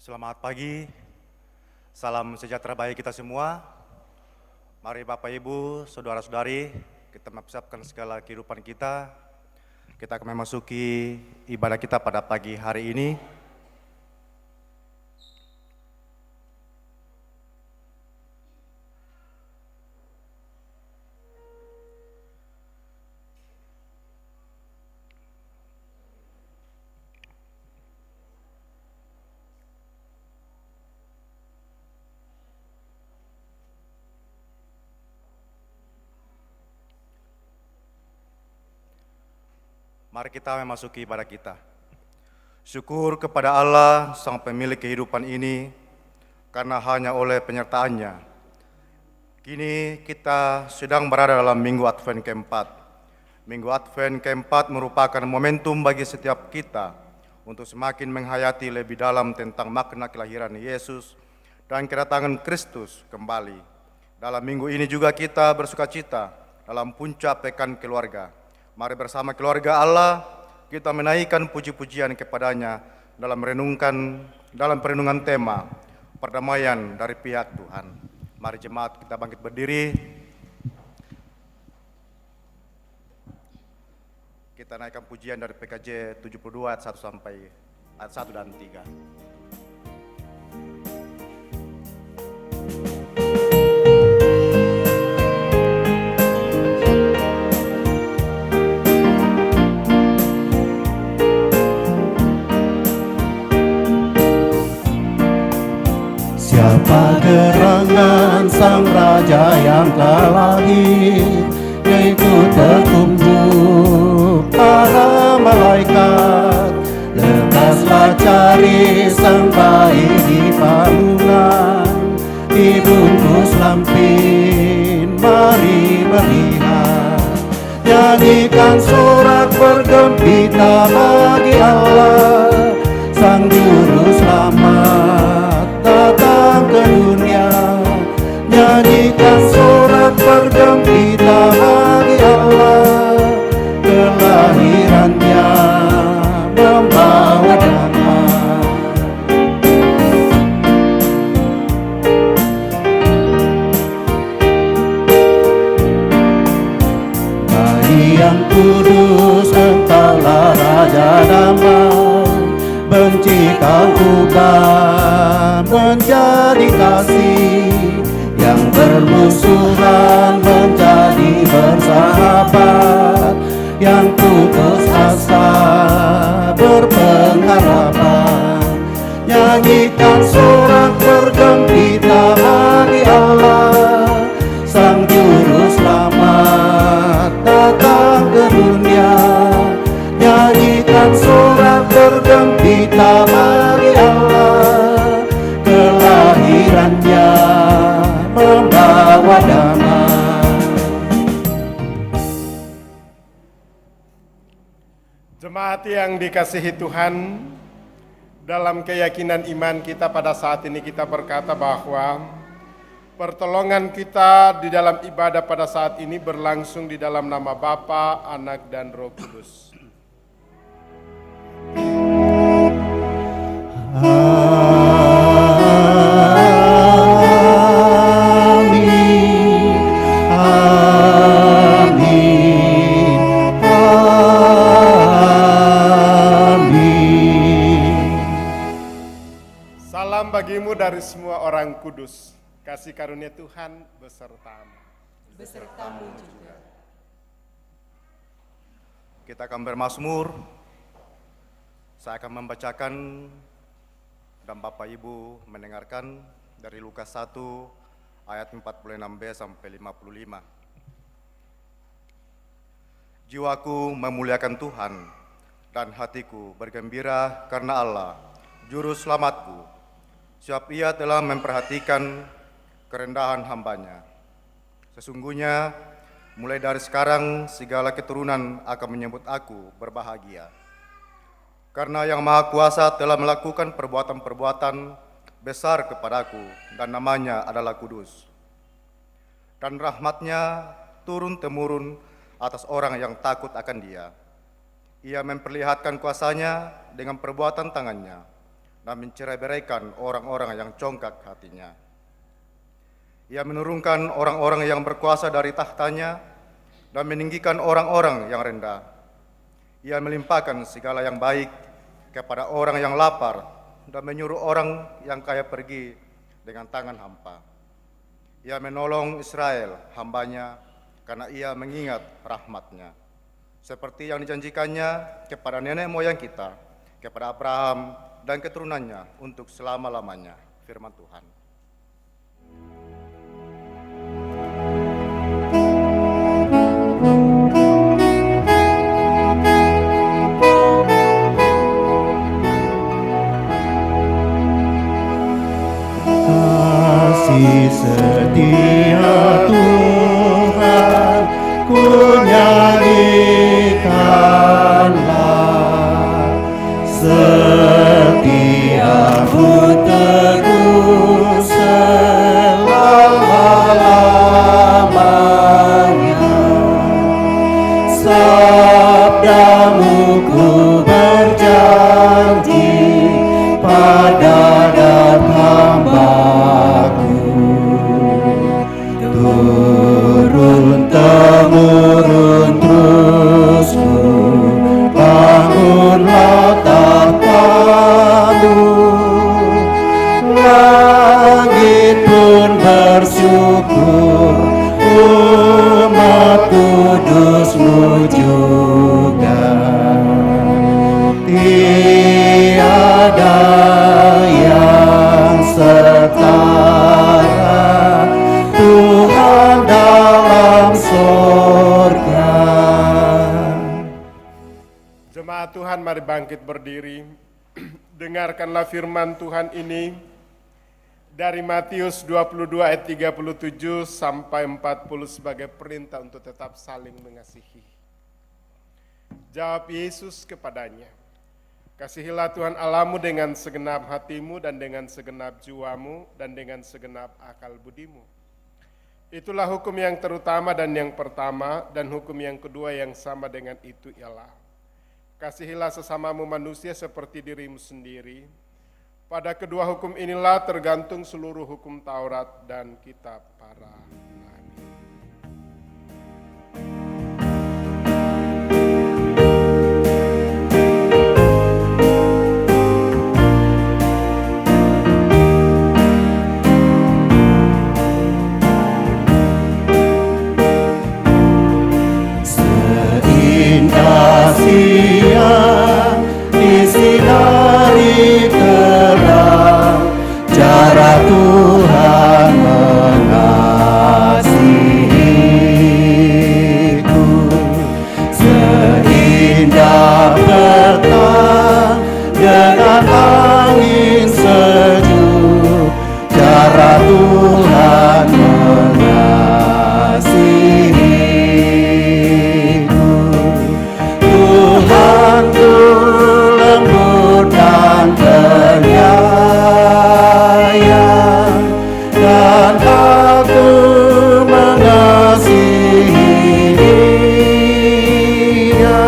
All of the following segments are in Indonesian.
Selamat pagi, salam sejahtera bagi kita semua. Mari Bapak Ibu, Saudara-saudari, kita mempersiapkan segala kehidupan kita. Kita akan memasuki ibadah kita pada pagi hari ini. Mari kita memasuki ibadah kita. Syukur kepada Allah, Sang Pemilik kehidupan ini, karena hanya oleh penyertaannya. Kini kita sedang berada dalam Minggu Advent keempat. Minggu Advent keempat merupakan momentum bagi setiap kita untuk semakin menghayati lebih dalam tentang makna kelahiran Yesus dan kedatangan Kristus kembali. Dalam minggu ini juga kita bersukacita dalam puncak pekan keluarga. Mari bersama keluarga Allah kita menaikkan puji-pujian kepadanya dalam perenungan tema perdamaian dari pihak Tuhan. Mari jemaat kita bangkit berdiri. Kita naikkan pujian dari PKJ 72 ayat 1 sampai ayat 1 dan 3. Siapa gerangan Sang Raja yang telah lahir, yaitu terkumpul para malaikat. Lepaslah cari Sang bayi di palungan, dibungkus lampin, mari melihat. Nyanyikan sorak bergembira bagi Allah, Sang Juru Selamat datang ke dunia. Nyanyikan sorak bergembira bagi Allah, kelahirannya membawa damai. Bayi yang kudus, engkaulah Raja damai. Benci kau ubah menjadi kasih, yang bermusuhan menjadi bersahabat, yang putus asa berpengharapan. Nyanyikan sorak bergembira bagi Allah, Sang Juru Selamat datang ke dunia. Nyanyikan sorak bergembira bagi Allah, kelahirannya membawa damai. Jemaat yang dikasihi Tuhan, dalam keyakinan iman kita pada saat ini kita berkata bahwa pertolongan kita di dalam ibadah pada saat ini berlangsung di dalam nama Bapa, Anak, dan Roh Kudus. Salam bagimu dari semua orang kudus. Kasih karunia Tuhan besertamu. Besertamu juga. Kita akan bermazmur. Saya akan membacakan dan Bapak Ibu mendengarkan dari Lukas 1 ayat 46b sampai 55. Jiwaku memuliakan Tuhan dan hatiku bergembira karena Allah, Juru Selamatku. Sebab Ia telah memperhatikan kerendahan hamba-Nya. Sesungguhnya mulai dari sekarang segala keturunan akan menyebut aku berbahagia. Karena Yang Maha Kuasa telah melakukan perbuatan-perbuatan besar kepadaku, dan namanya adalah kudus. Dan rahmat-Nya turun-temurun atas orang yang takut akan Dia. Ia memperlihatkan kuasa-Nya dengan perbuatan tangan-Nya, dan mencerai-beraikan orang-orang yang congkak hatinya. Ia menurunkan orang-orang yang berkuasa dari tahtanya dan meninggikan orang-orang yang rendah. Ia melimpahkan segala yang baik kepada orang yang lapar dan menyuruh orang yang kaya pergi dengan tangan hampa. Ia menolong Israel, hambanya, karena ia mengingat rahmat-Nya, seperti yang dijanjikannya kepada nenek moyang kita, kepada Abraham dan keturunannya untuk selama-lamanya. Firman Tuhan. Kasih setia Tuhan, ku nyanyikanlah. Setiamu teguh selama-lamanya. Sabdamu ku berjanji pada dan hambaku, turun-temurun terus ku bangunlah tahtamu. Langit pun bersyukur, umat kudus-Mu juga. Tiada yang setara Tuhan dalam sorga. Jemaat Tuhan, mari bangkit berdiri. Dengarkanlah firman Tuhan ini dari Matius 22 ayat 37 sampai 40 sebagai perintah untuk tetap saling mengasihi. Jawab Yesus kepadanya, "Kasihilah Tuhan Allahmu dengan segenap hatimu dan dengan segenap jiwamu dan dengan segenap akal budimu. Itulah hukum yang terutama dan yang pertama, dan hukum yang kedua yang sama dengan itu ialah, kasihilah sesamamu manusia seperti dirimu sendiri. Pada kedua hukum inilah tergantung seluruh hukum Taurat dan kitab para nabi." Seindah siang disinari terang, cara Tuhan mengasihiku. Seindah petang dengan angin sejuk, cara Tuhan mengasihiku. Tuhanku lembut dan penyayang, dan aku mengasihi Dia.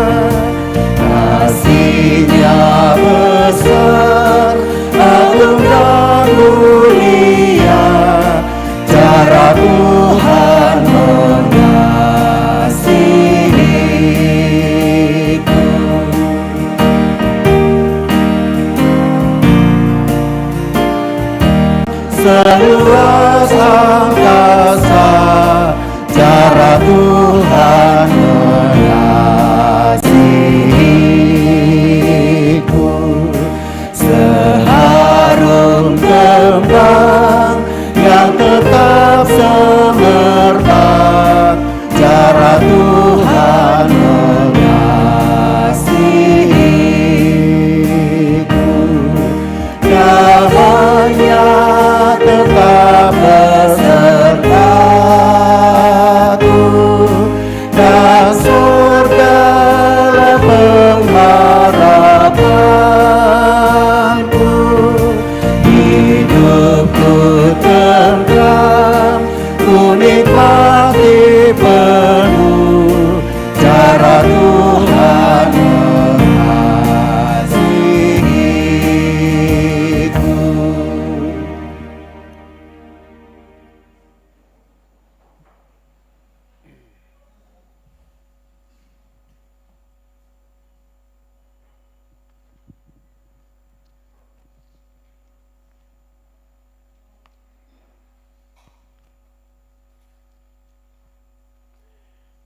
Kasih-Nya besar, agung dan mulia, cara Tuhan mengasihiku. Seluas angkasa, cara Tuhan mengasihiku. Seharum kembang yang tetap semerbak, cara Tuhan mengasihiku. Damai-Nya tetap besertaku,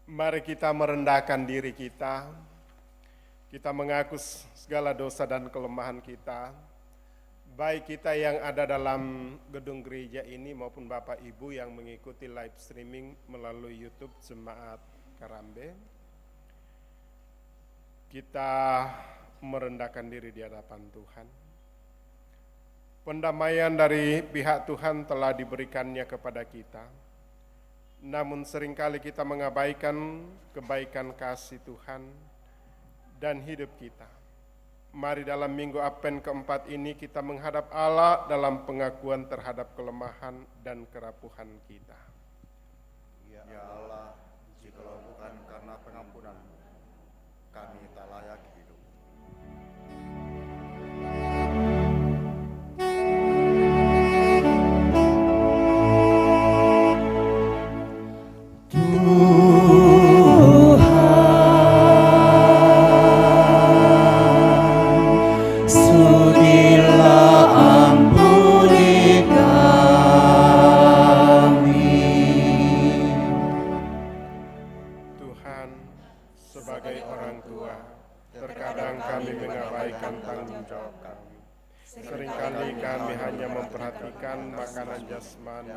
Mari kita merendahkan diri kita. Kita mengaku segala dosa dan kelemahan kita. Baik kita yang ada dalam gedung gereja ini maupun Bapak Ibu yang mengikuti live streaming melalui YouTube Jemaat Karambe. Kita merendahkan diri di hadapan Tuhan. Pendamaian dari pihak Tuhan telah diberikannya kepada kita. Namun seringkali kita mengabaikan kebaikan kasih Tuhan dan hidup kita. Mari dalam minggu Advent keempat ini kita menghadap Allah dalam pengakuan terhadap kelemahan dan kerapuhan kita. Ya Allah, jikalau bukan karena pengampunan, kami tak layak hidup. Seringkali kami hanya memperhatikan makanan jasmani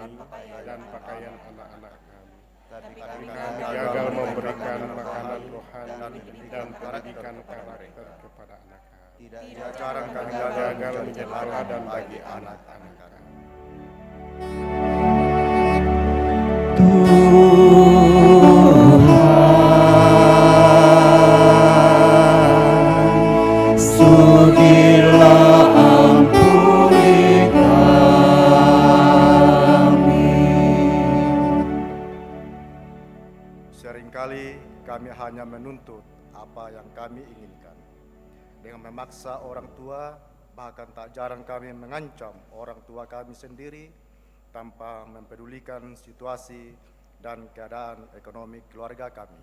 dan pakaian anak-anak kami. Tapi kami gagal memberikan makanan rohani dan pendidikan karakter kepada anak kami. Tidak jarang kami Gagal menjadi teladan bagi anak-anak kami. Seringkali kami hanya menuntut apa yang kami inginkan. Dengan memaksa orang tua, bahkan tak jarang kami mengancam orang tua kami sendiri tanpa mempedulikan situasi dan keadaan ekonomi keluarga kami.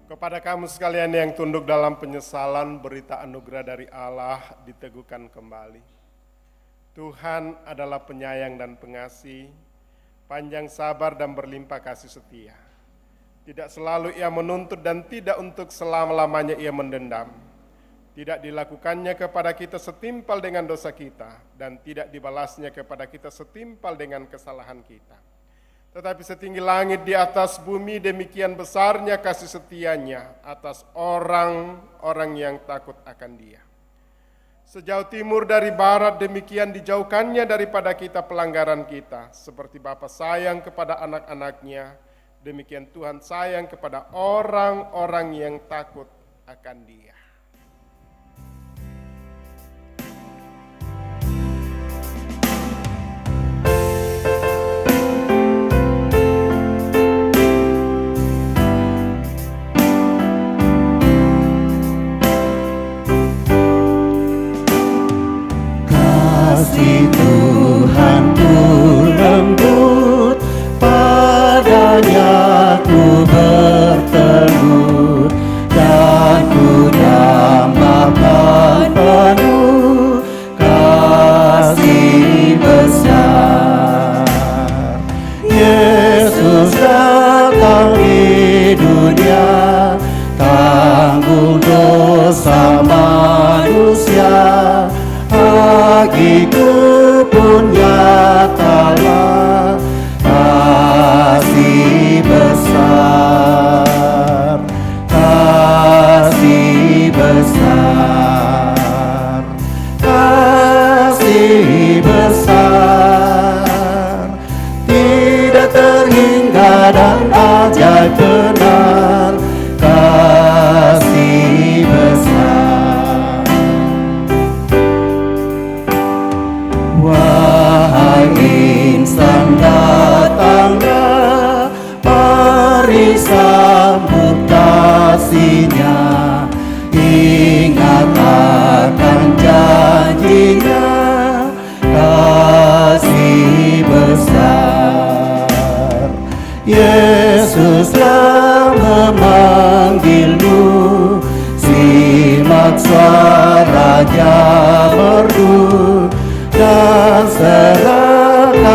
Kepada kamu sekalian yang tunduk dalam penyesalan, berita anugerah dari Allah diteguhkan kembali. Tuhan adalah penyayang dan pengasih, panjang sabar dan berlimpah kasih setia. Tidak selalu ia menuntut dan tidak untuk selama-lamanya ia mendendam. Tidak dilakukannya kepada kita setimpal dengan dosa kita dan tidak dibalasnya kepada kita setimpal dengan kesalahan kita. Tetapi setinggi langit di atas bumi, demikian besarnya kasih setianya atas orang-orang yang takut akan Dia. Sejauh timur dari barat, demikian dijauhkannya daripada kita pelanggaran kita. Seperti Bapa sayang kepada anak-anaknya, demikian Tuhan sayang kepada orang-orang yang takut akan Dia. Kasih Tuhan ku lembut, padanya ku berteduh dan ku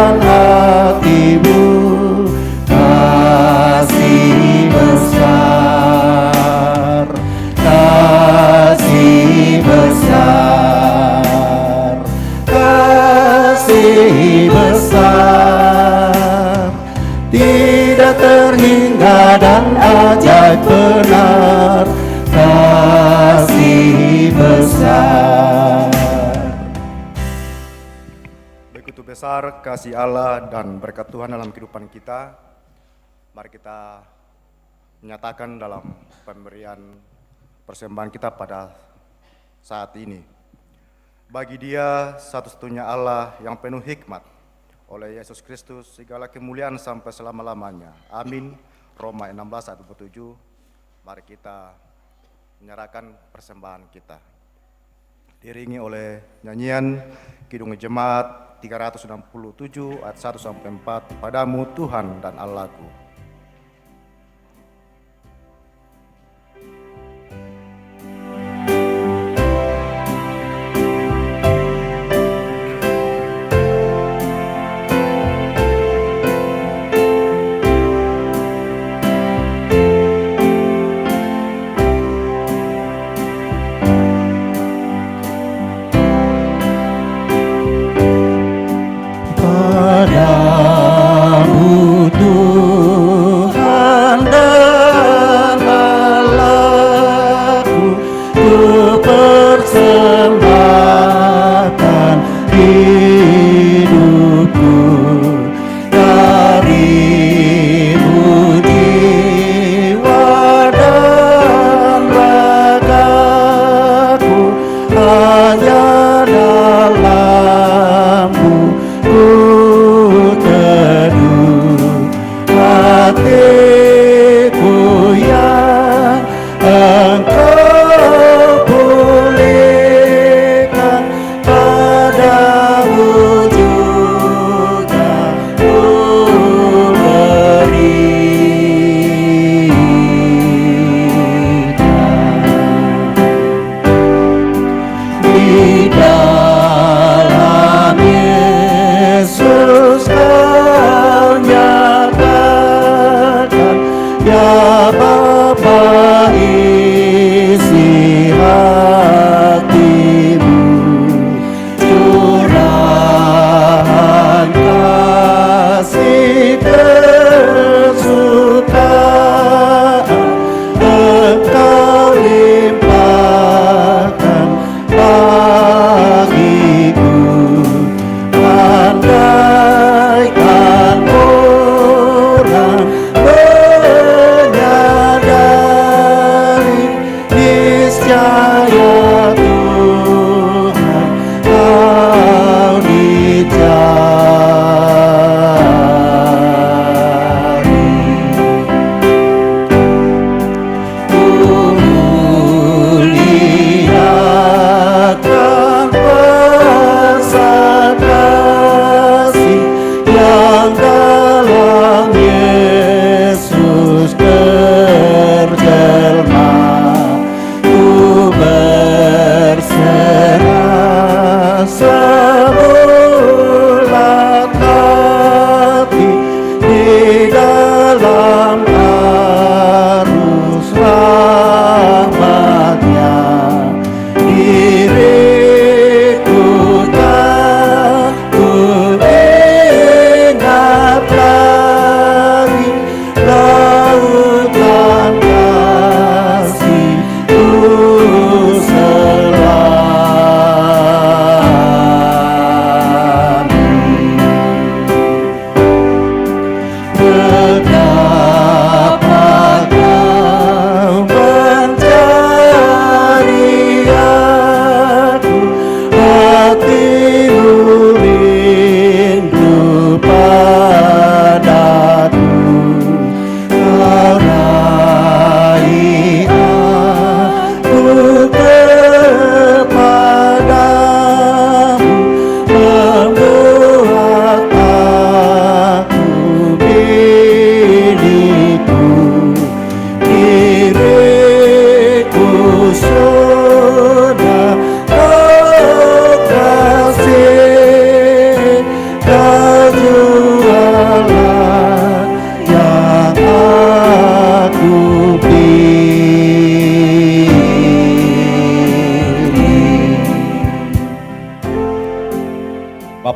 dalam hatimu, kasih besar, kasih besar, kasih besar, tidak terhingga dan ajaib benar, kasih besar. Begitu besar kasih Allah dan berkat Tuhan dalam kehidupan kita. Mari kita menyatakan dalam pemberian persembahan kita pada saat ini. Bagi Dia satu-satunya Allah yang penuh hikmat, oleh Yesus Kristus segala kemuliaan sampai selama-lamanya. Amin. Roma 16 ayat 27. Mari kita menyerahkan persembahan kita. Diiringi oleh nyanyian Kidung Jemaat 367 ayat 1 sampai 4. Padamu Tuhan dan Allahku. Padamu Tuhan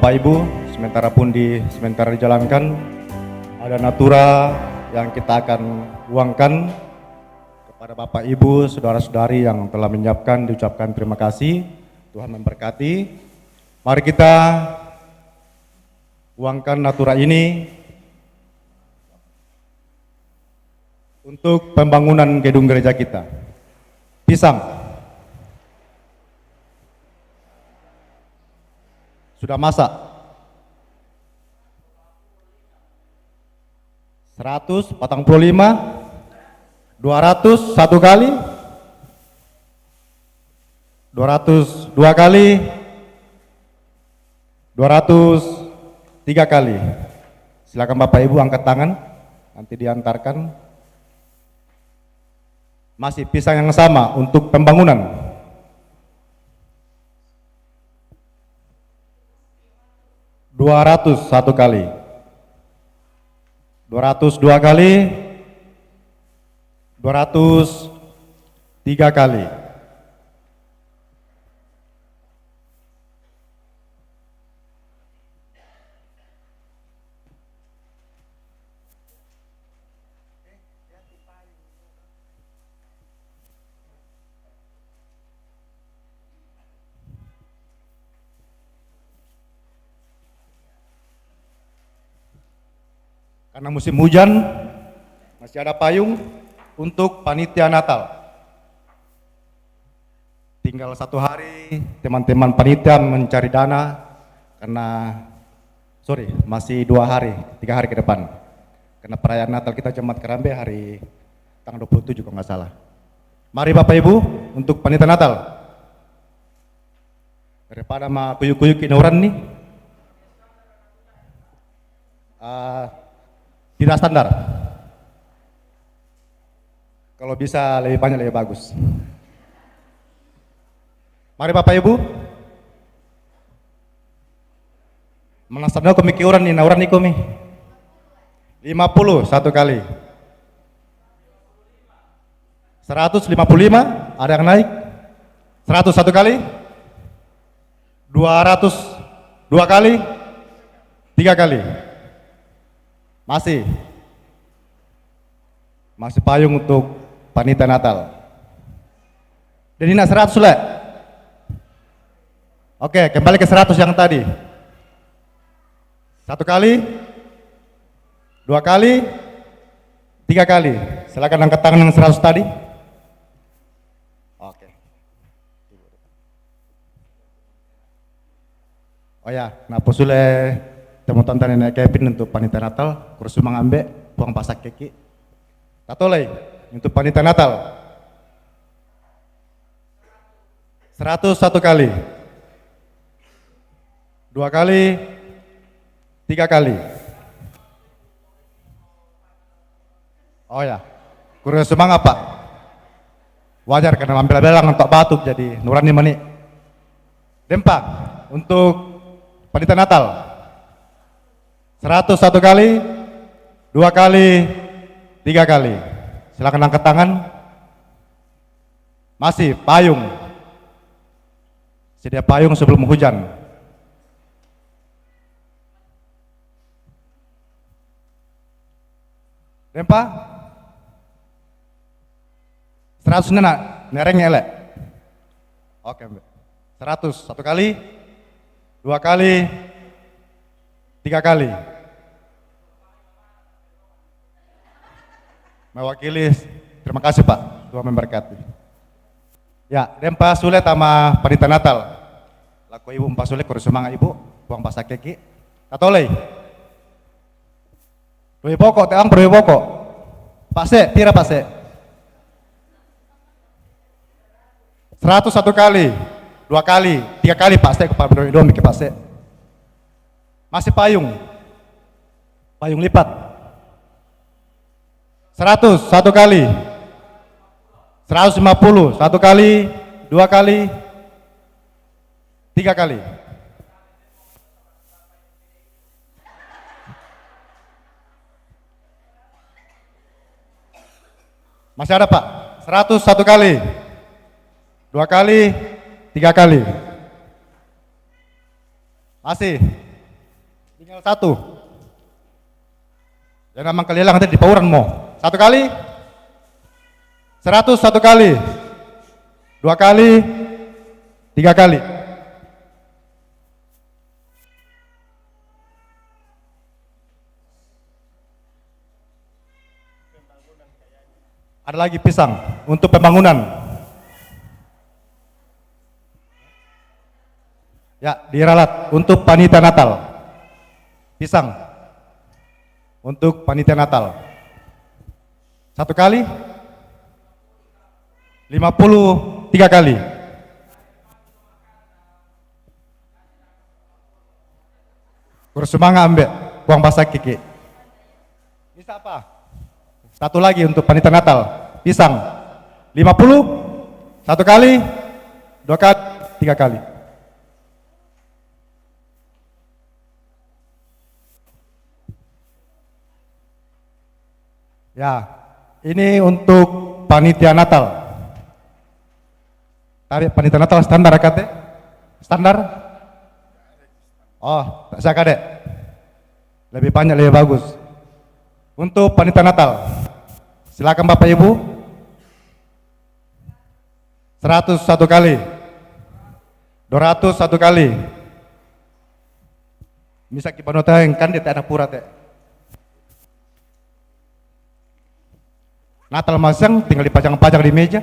Bapak Ibu, sementara dijalankan, ada natura yang kita akan uangkan kepada Bapak Ibu, saudara-saudari yang telah menyiapkan, diucapkan terima kasih. Tuhan memberkati. Mari kita uangkan natura ini untuk pembangunan gedung gereja kita. Pisang. Sudah masak. 145, 200 satu kali, 200 dua kali, 200 tiga kali. Silakan Bapak Ibu angkat tangan, nanti diantarkan. Masih pisang yang sama untuk pembangunan. 200 satu kali, 200 dua kali, 200 tiga kali. Karena musim hujan, masih ada payung untuk panitia Natal. Tinggal 1 hari, teman-teman panitia mencari dana, karena, masih 2 hari, 3 hari ke depan. Karena perayaan Natal kita Jemaat Kerambe hari tanggal 27 kalau nggak salah. Mari Bapak Ibu, untuk panitia Natal. Daripada mah kuyuk-kuyuk inuran nih, tidak standar. Kalau bisa lebih banyak lebih bagus. Mari Bapak Ibu. Mana standar komik iuran nih, nauran nih komi. 50 satu kali. 155 ada yang naik. 100 satu kali. 200 dua kali. 3 kali. Masih payung untuk panitia Natal. Dan ini 100 le. Oke, kembali ke 100 yang tadi. 1 kali, 2 kali, 3 kali. Silakan angkat tangan yang 100 tadi. Oke. Oh ya, nah posule teman-teman nenek Kevin untuk panitia Natal, kursus mengambil buang pasak keki. Tatolai untuk panitia Natal. 101 kali. 2 kali, 3 kali. Oh ya, kursus semangat Pak. Wajar karena ambil belang untuk batuk jadi nurani mani. Dempak untuk panitia Natal. 101 kali, 2 kali, 3 kali. Silakan angkat tangan. Masih payung. Sedia payung sebelum hujan. Dempa? 100 nena, nerengnya elek. Oke, 100 1 kali, 2 kali, 3 kali. Mewakili, terima kasih Pak, Tuhan memberkati. Ya, Dempa Sule sama panitia Natal. Laku Ibu Empa Sule, kurus semangat Ibu, buang pasak keki. Tatolei. Perwi pokok, teang perwi pokok. Pase, pira pase. 101 kali, 2 kali, 3 kali pase kepada Bro Ido mikir pase. Masih payung. Payung lipat. 100 1 kali. 150 1 kali, 2 kali, 3 kali. Masih ada Pak? 100 1 kali, 2 kali, 3 kali. Masih Tinggal satu. Jangan mangkalilang nanti di pauran mo. Satu kali. 100 satu kali. 2 kali. 3 kali. Ada lagi pisang untuk pembangunan. Ya, diralat untuk panitia Natal. Pisang untuk panitia Natal. 1 kali, 53 kali. Kursumangan ambek uang basah kiki. Bisa apa? 1 lagi untuk panitia Natal. Pisang 50, 1 kali, 2 kali, 3 kali. Ya, ini untuk panitia Natal. Tarik panitia Natal standar kate? Standar? Oh, tak saya kadek. Lebih banyak lebih bagus. Untuk panitia Natal, silakan Bapak Ibu. 100 1 kali, 200 1 kali. Bisa kipanota yang kan di tanah pura teh. Natal masang tinggal dipajang-pajang di meja.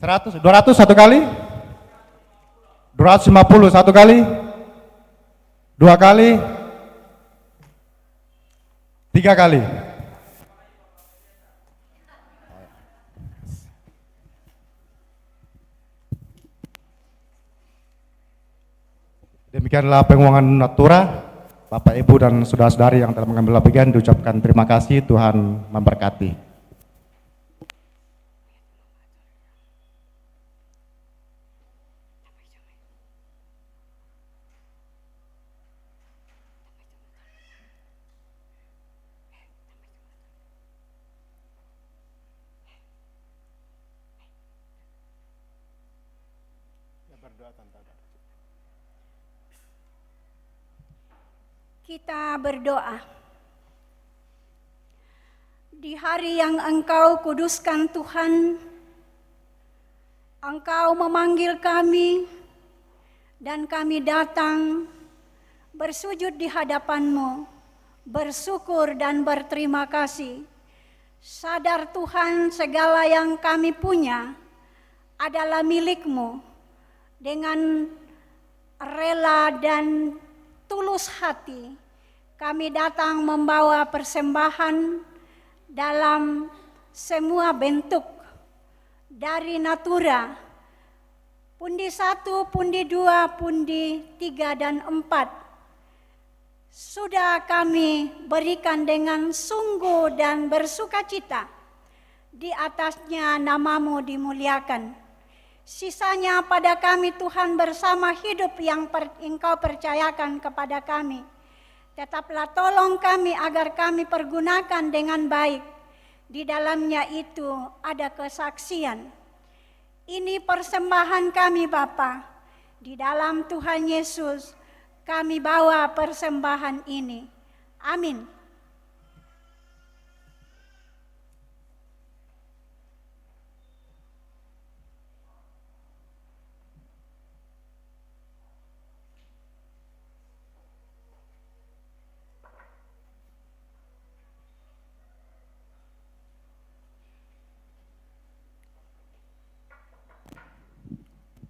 100, 200 1 kali, 250 1 kali, 2 kali, 3 kali. Demikianlah penguangan Natura. Bapak, Ibu, dan saudara-saudari yang telah mengambil bagian diucapkan terima kasih, Tuhan memberkati. Kita berdoa. Di hari yang Engkau kuduskan Tuhan, Engkau memanggil kami dan kami datang bersujud di hadapan-Mu, bersyukur dan berterima kasih. Sadar Tuhan, segala yang kami punya adalah milik-Mu. Dengan rela dan tulus hati, kami datang membawa persembahan dalam semua bentuk dari Natura, pundi 1, pundi 2, pundi 3 dan 4. Sudah kami berikan dengan sungguh dan bersukacita, di atasnya nama-Mu dimuliakan. Sisanya pada kami Tuhan bersama hidup yang Engkau percayakan kepada kami. Tetaplah tolong kami agar kami pergunakan dengan baik. Di dalamnya itu ada kesaksian. Ini persembahan kami Bapa. Di dalam Tuhan Yesus kami bawa persembahan ini. Amin.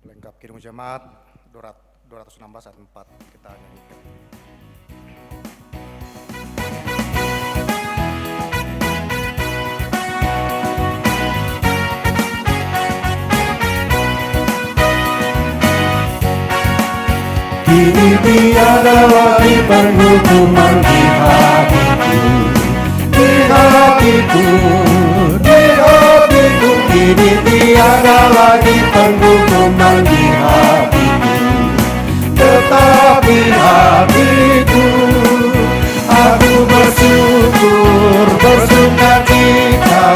Lengkap kirim jemaat 216 ayat 4 kita nyanyikan. Kini tiada lagi penghukuman di hatiku, di hatiku, di hatiku. Kini tiada lagi penghukuman di hatiku, tetapi hatiku aku bersyukur, bersuka cita,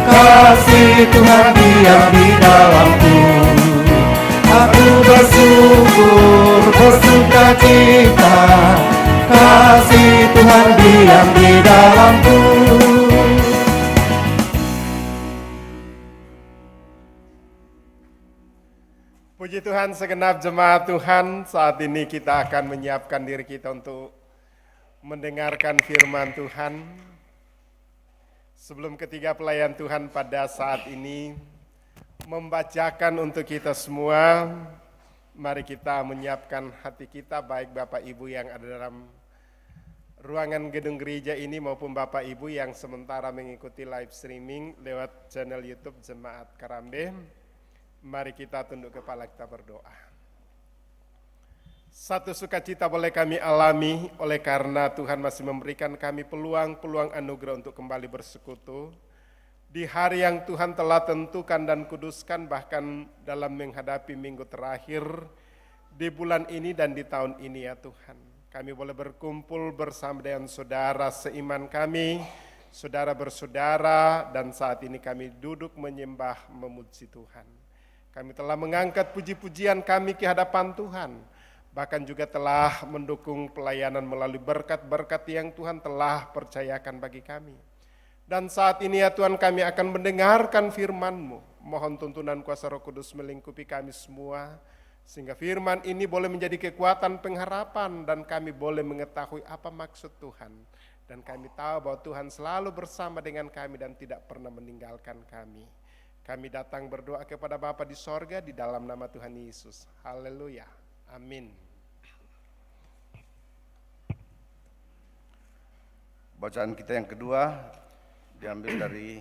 kasih Tuhan diam di dalamku. Aku bersyukur, bersuka cita. Tuhan diam di dalamku. Puji Tuhan, segenap jemaat Tuhan, saat ini kita akan menyiapkan diri kita untuk mendengarkan firman Tuhan. Sebelum ketiga pelayan Tuhan pada saat ini membacakan untuk kita semua, mari kita menyiapkan hati kita, baik Bapak Ibu yang ada dalam ruangan gedung gereja ini maupun Bapak Ibu yang sementara mengikuti live streaming lewat channel YouTube Jemaat Karambe. Mari kita tunduk kepala, kita berdoa. Satu sukacita boleh kami alami oleh karena Tuhan masih memberikan kami peluang-peluang anugerah untuk kembali bersekutu di hari yang Tuhan telah tentukan dan kuduskan, bahkan dalam menghadapi minggu terakhir di bulan ini dan di tahun ini ya Tuhan. Kami boleh berkumpul bersama dengan saudara seiman kami, saudara bersaudara, dan saat ini kami duduk menyembah memuji Tuhan. Kami telah mengangkat puji-pujian kami ke hadapan Tuhan, bahkan juga telah mendukung pelayanan melalui berkat-berkat yang Tuhan telah percayakan bagi kami. Dan saat ini ya Tuhan, kami akan mendengarkan firman-Mu. Mohon tuntunan kuasa Roh Kudus melingkupi kami semua, sehingga firman ini boleh menjadi kekuatan pengharapan dan kami boleh mengetahui apa maksud Tuhan. Dan kami tahu bahwa Tuhan selalu bersama dengan kami dan tidak pernah meninggalkan kami. Kami datang berdoa kepada Bapa di sorga di dalam nama Tuhan Yesus. Haleluya. Amin. Bacaan kita yang kedua diambil dari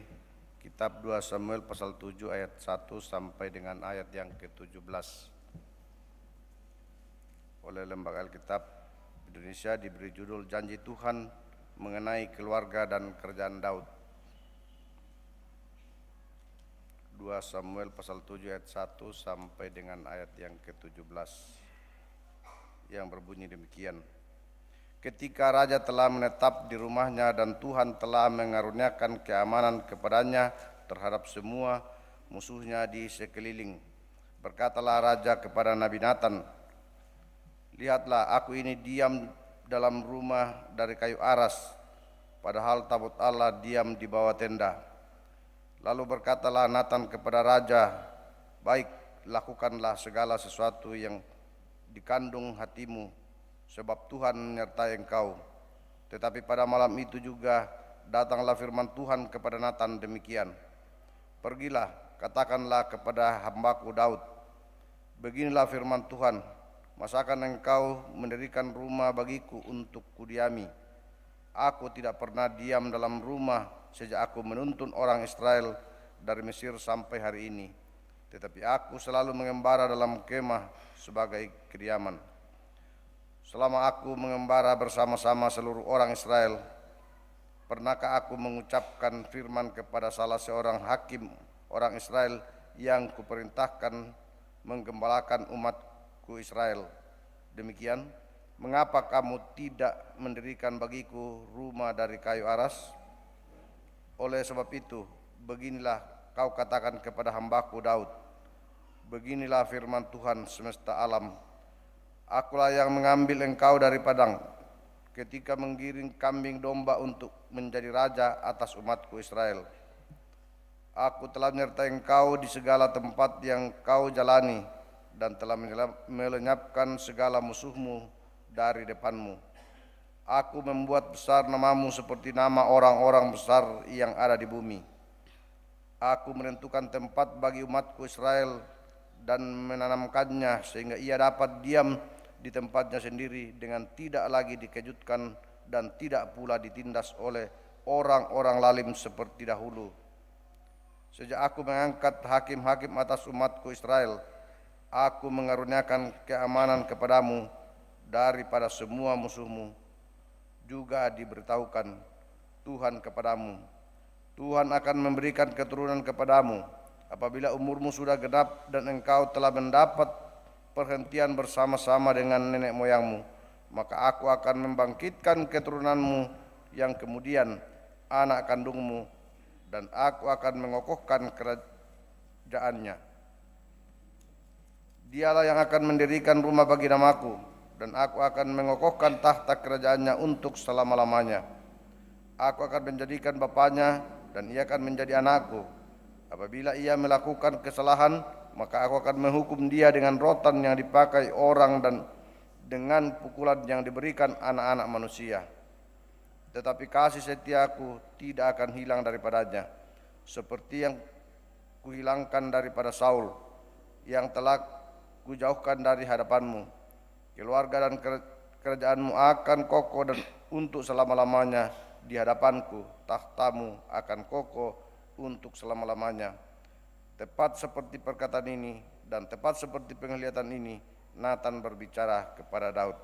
kitab 2 Samuel pasal 7 ayat 1 sampai dengan ayat yang ke-17. Oleh Lembaga Alkitab Indonesia diberi judul Janji Tuhan mengenai keluarga dan kerjaan Daud. 2 Samuel pasal 7 ayat 1 sampai dengan ayat yang ke-17 yang berbunyi demikian. Ketika raja telah menetap di rumahnya dan Tuhan telah mengaruniakan keamanan kepadanya terhadap semua musuhnya di sekeliling, berkatalah raja kepada Nabi Nathan, "Lihatlah, aku ini diam dalam rumah dari kayu aras, padahal tabut Allah diam di bawah tenda." Lalu berkatalah Nathan kepada raja, "Baik, lakukanlah segala sesuatu yang dikandung hatimu, sebab Tuhan menyertai engkau." Tetapi pada malam itu juga datanglah firman Tuhan kepada Nathan demikian, "Pergilah, katakanlah kepada hambaku Daud, beginilah firman Tuhan, masakan engkau mendirikan rumah bagiku untuk kudiami? Aku tidak pernah diam dalam rumah sejak aku menuntun orang Israel dari Mesir sampai hari ini, tetapi aku selalu mengembara dalam kemah sebagai kediaman. Selama aku mengembara bersama-sama seluruh orang Israel, pernahkah aku mengucapkan firman kepada salah seorang hakim orang Israel yang kuperintahkan menggembalakan umatku Israel, demikian, mengapa kamu tidak mendirikan bagiku rumah dari kayu aras? Oleh sebab itu, beginilah kau katakan kepada hambaku Daud, beginilah firman Tuhan semesta alam, akulah yang mengambil engkau dari padang, ketika menggiring kambing domba untuk menjadi raja atas umatku Israel. Aku telah menyertai engkau di segala tempat yang kau jalani, dan telah melenyapkan segala musuhmu dari depanmu. Aku membuat besar namamu seperti nama orang-orang besar yang ada di bumi. Aku menentukan tempat bagi umatku Israel dan menanamkannya sehingga ia dapat diam di tempatnya sendiri dengan tidak lagi dikejutkan dan tidak pula ditindas oleh orang-orang lalim seperti dahulu. Sejak aku mengangkat hakim-hakim atas umatku Israel, aku mengaruniakan keamanan kepadamu daripada semua musuhmu. Juga diberitahukan Tuhan kepadamu, Tuhan akan memberikan keturunan kepadamu apabila umurmu sudah genap dan engkau telah mendapat perhentian bersama-sama dengan nenek moyangmu, maka aku akan membangkitkan keturunanmu yang kemudian anak kandungmu, dan aku akan mengokohkan kerajaannya. Dialah yang akan mendirikan rumah bagi namaku, dan aku akan mengokohkan tahta kerajaannya untuk selama-lamanya. Aku akan menjadikan bapaknya, dan ia akan menjadi anakku. Apabila ia melakukan kesalahan, maka aku akan menghukum dia dengan rotan yang dipakai orang dan dengan pukulan yang diberikan anak-anak manusia. Tetapi kasih setiaku tidak akan hilang daripadanya, seperti yang kuhilangkan daripada Saul, yang telah kujauhkan dari hadapanmu. Keluarga dan kerajaanmu akan kokoh dan untuk selama-lamanya di hadapanku. Tahtamu akan kokoh untuk selama-lamanya. Tepat seperti perkataan ini dan tepat seperti penglihatan ini, Nathan berbicara kepada Daud.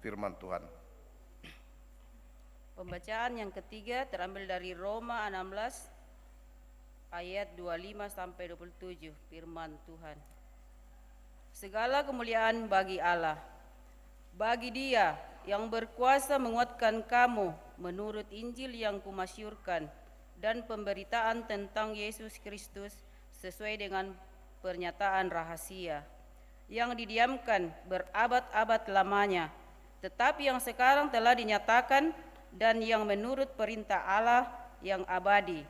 Firman Tuhan. Pembacaan yang ketiga terambil dari Roma 16 ayat 25 sampai 27. Firman Tuhan. Segala kemuliaan bagi Allah, bagi Dia yang berkuasa menguatkan kamu menurut Injil yang kumasyurkan dan pemberitaan tentang Yesus Kristus sesuai dengan pernyataan rahasia yang didiamkan berabad-abad lamanya, tetapi yang sekarang telah dinyatakan dan yang menurut perintah Allah yang abadi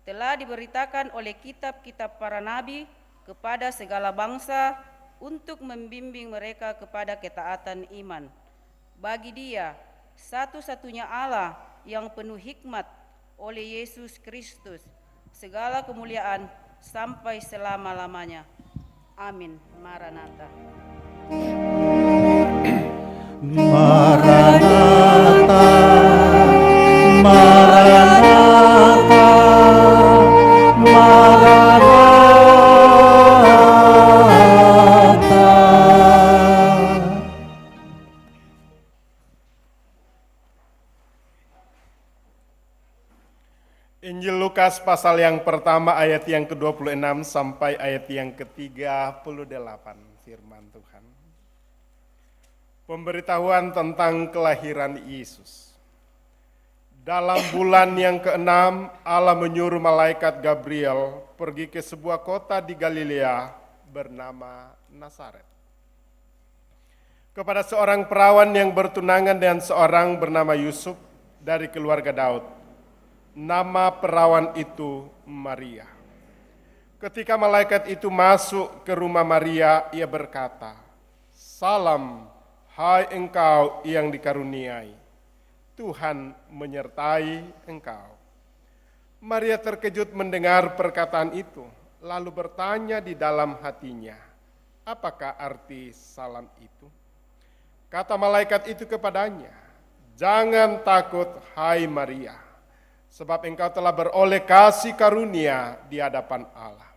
telah diberitakan oleh kitab-kitab para nabi kepada segala bangsa untuk membimbing mereka kepada ketaatan iman. Bagi Dia satu-satunya Allah yang penuh hikmat oleh Yesus Kristus, segala kemuliaan sampai selama-lamanya. Amin. Maranatha. Maranatha, Maranatha, Maranatha. Injil Lukas pasal yang pertama ayat yang ke-26 sampai ayat yang ke-38, firman Tuhan. Pemberitahuan tentang kelahiran Yesus. Dalam bulan yang ke-6, Allah menyuruh malaikat Gabriel pergi ke sebuah kota di Galilea bernama Nazaret, kepada seorang perawan yang bertunangan dengan seorang bernama Yusuf dari keluarga Daud. Nama perawan itu Maria. Ketika malaikat itu masuk ke rumah Maria, ia berkata, "Salam, hai engkau yang dikaruniai, Tuhan menyertai engkau." Maria terkejut mendengar perkataan itu, lalu bertanya di dalam hatinya, "Apakah arti salam itu?" Kata malaikat itu kepadanya, "Jangan takut, hai Maria, sebab engkau telah beroleh kasih karunia di hadapan Allah.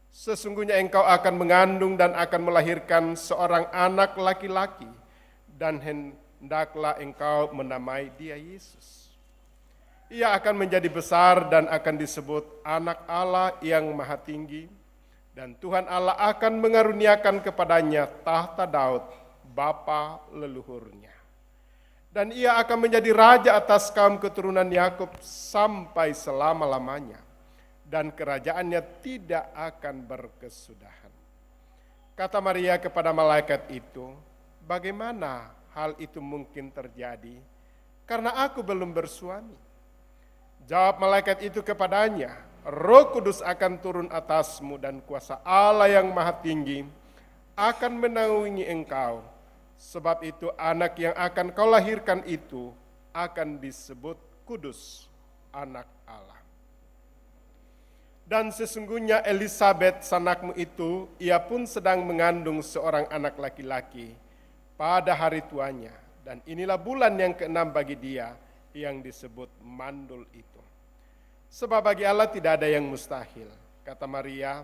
Sesungguhnya engkau akan mengandung dan akan melahirkan seorang anak laki-laki, dan hendaklah engkau menamai dia Yesus. Ia akan menjadi besar dan akan disebut Anak Allah yang Maha Tinggi, dan Tuhan Allah akan mengaruniakan kepadanya tahta Daud, bapa leluhurnya. Dan ia akan menjadi raja atas kaum keturunan Yakub sampai selama-lamanya, dan kerajaannya tidak akan berkesudahan." Kata Maria kepada malaikat itu, "Bagaimana hal itu mungkin terjadi? Karena aku belum bersuami." Jawab malaikat itu kepadanya, "Roh Kudus akan turun atasmu dan kuasa Allah yang Maha Tinggi akan menaungi engkau. Sebab itu anak yang akan kau lahirkan itu akan disebut kudus, anak Allah. Dan sesungguhnya Elisabet sanakmu itu, ia pun sedang mengandung seorang anak laki-laki pada hari tuanya. Dan inilah bulan yang ke-6 bagi dia yang disebut mandul itu. Sebab bagi Allah tidak ada yang mustahil." Kata Maria,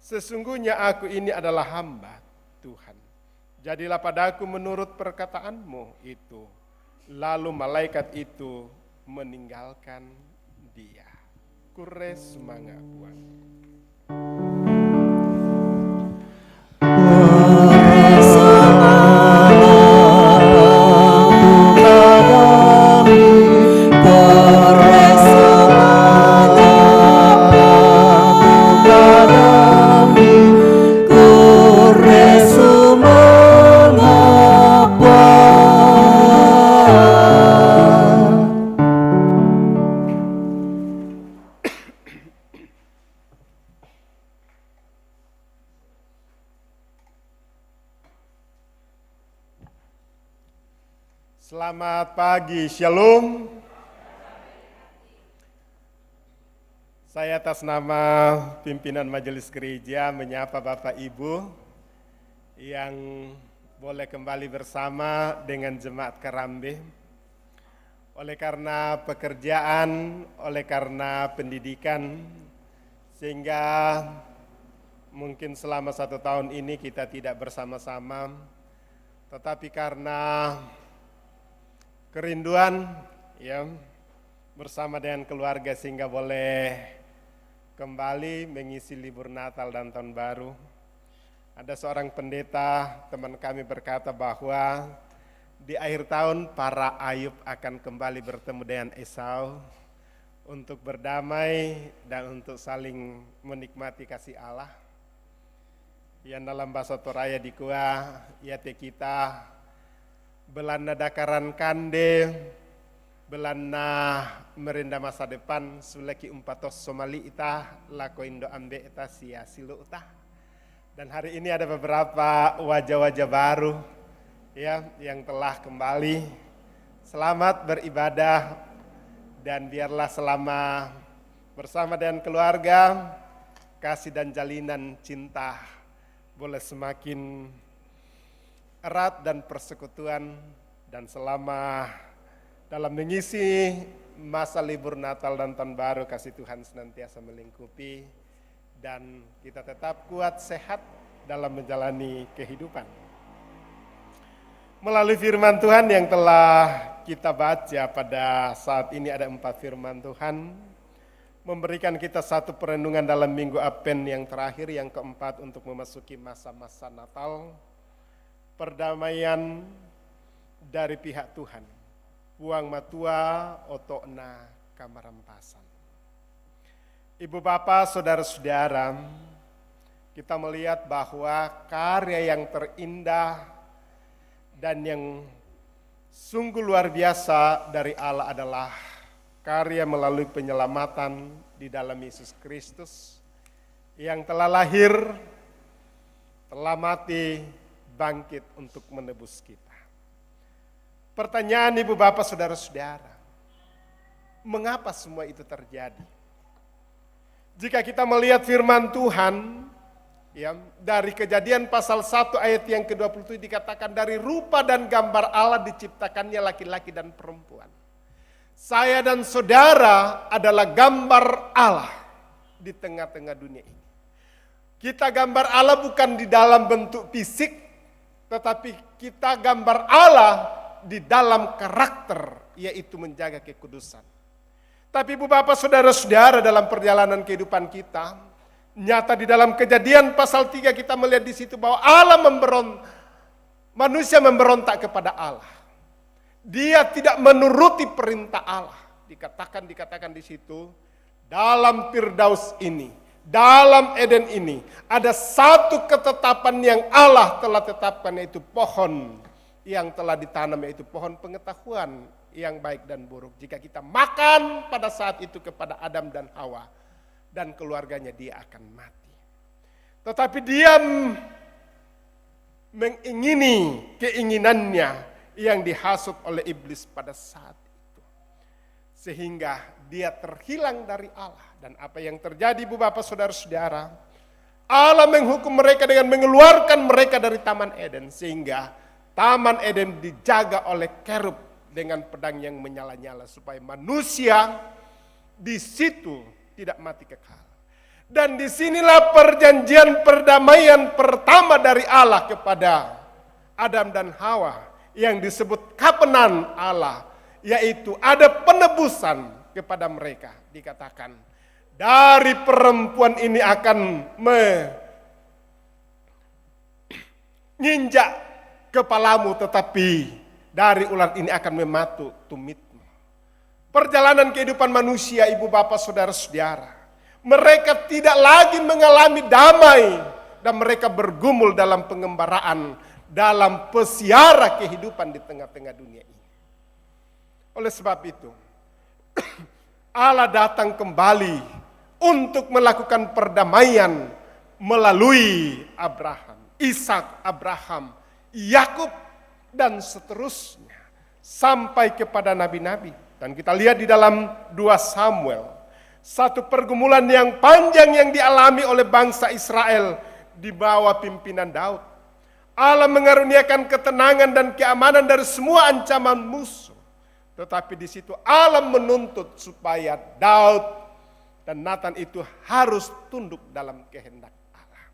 "Sesungguhnya aku ini adalah hamba Tuhan. Jadilah padaku menurut perkataanmu itu." Lalu malaikat itu meninggalkan dia. Kure semangat Tuhan. Semangat Selamat pagi, Shalom. Saya atas nama pimpinan Majelis Gereja menyapa Bapak Ibu yang boleh kembali bersama dengan Jemaat Kerambe. Oleh karena pekerjaan, oleh karena pendidikan, sehingga mungkin selama 1 tahun ini kita tidak bersama-sama, tetapi karena kerinduan ya bersama dengan keluarga sehingga boleh kembali mengisi libur Natal dan Tahun Baru. Ada seorang pendeta teman kami berkata bahwa di akhir tahun para Ayub akan kembali bertemu dengan Esau untuk berdamai dan untuk saling menikmati kasih Allah. Yang dalam bahasa Toraya dikua yate kita belanda dakaran kande, belanda merinda masa depan, sulaki umpatos somali ita, lako indo ambe ita sia silu ita. Dan hari ini ada beberapa wajah-wajah baru ya yang telah kembali. Selamat beribadah dan biarlah selama bersama dengan keluarga, kasih dan jalinan cinta boleh semakin erat dan persekutuan, dan selama dalam mengisi masa libur Natal dan Tahun Baru kasih Tuhan senantiasa melingkupi dan kita tetap kuat sehat dalam menjalani kehidupan. Melalui firman Tuhan yang telah kita baca pada saat ini ada 4 firman Tuhan, memberikan kita satu perenungan dalam Minggu Advent yang terakhir, yang keempat untuk memasuki masa-masa Natal. Perdamaian dari pihak Tuhan, puang matua otokna kamarampasan. Ibu bapak, saudara-saudara, kita melihat bahwa karya yang terindah dan yang sungguh luar biasa dari Allah adalah karya melalui penyelamatan di dalam Yesus Kristus yang telah lahir, telah mati, bangkit untuk menebus kita. Pertanyaan ibu bapak saudara-saudara, mengapa semua itu terjadi? Jika kita melihat firman Tuhan, ya, dari Kejadian pasal 1 ayat yang ke-27 dikatakan dari rupa dan gambar Allah diciptakannya laki-laki dan perempuan. Saya dan saudara adalah gambar Allah di tengah-tengah dunia ini. Kita gambar Allah bukan di dalam bentuk fisik, tetapi kita gambar Allah di dalam karakter, yaitu menjaga kekudusan. Tapi ibu bapak saudara-saudara, dalam perjalanan kehidupan kita, nyata di dalam Kejadian pasal 3 kita melihat di situ bahwa manusia memberontak kepada Allah. Dia tidak menuruti perintah Allah. Dikatakan di situ, dalam Firdaus ini, dalam Eden ini, ada satu ketetapan yang Allah telah tetapkan, yaitu pohon yang telah ditanam, yaitu pohon pengetahuan yang baik dan buruk. Jika kita makan pada saat itu kepada Adam dan Hawa dan keluarganya, dia akan mati. Tetapi dia mengingini keinginannya yang dihasut oleh iblis pada saat itu. Sehingga dia terhilang dari Allah. Dan apa yang terjadi ibu bapak saudara-saudara, Allah menghukum mereka dengan mengeluarkan mereka dari Taman Eden. Sehingga Taman Eden dijaga oleh kerub dengan pedang yang menyala-nyala. Supaya manusia di situ tidak mati kekal. Dan disinilah perjanjian perdamaian pertama dari Allah kepada Adam dan Hawa yang disebut kapenan Allah, yaitu ada penebusan kepada mereka. Dikatakan dari perempuan ini akan menginjak kepalamu, tetapi dari ular ini akan mematuk tumitmu. Perjalanan kehidupan manusia ibu bapak saudara-saudara, mereka tidak lagi mengalami damai dan mereka bergumul dalam pengembaraan, dalam pesiara kehidupan di tengah-tengah dunia ini. Oleh sebab itu, Allah datang kembali untuk melakukan perdamaian melalui Abraham, Ishak, Abraham, Yakub, dan seterusnya. sampai kepada nabi-nabi. Dan kita lihat di dalam 2 Samuel, satu pergumulan yang panjang yang dialami oleh bangsa Israel di bawah pimpinan Daud. Allah mengaruniakan ketenangan dan keamanan dari semua ancaman musuh. Tetapi di situ Allah menuntut supaya Daud dan Nathan itu harus tunduk dalam kehendak Allah.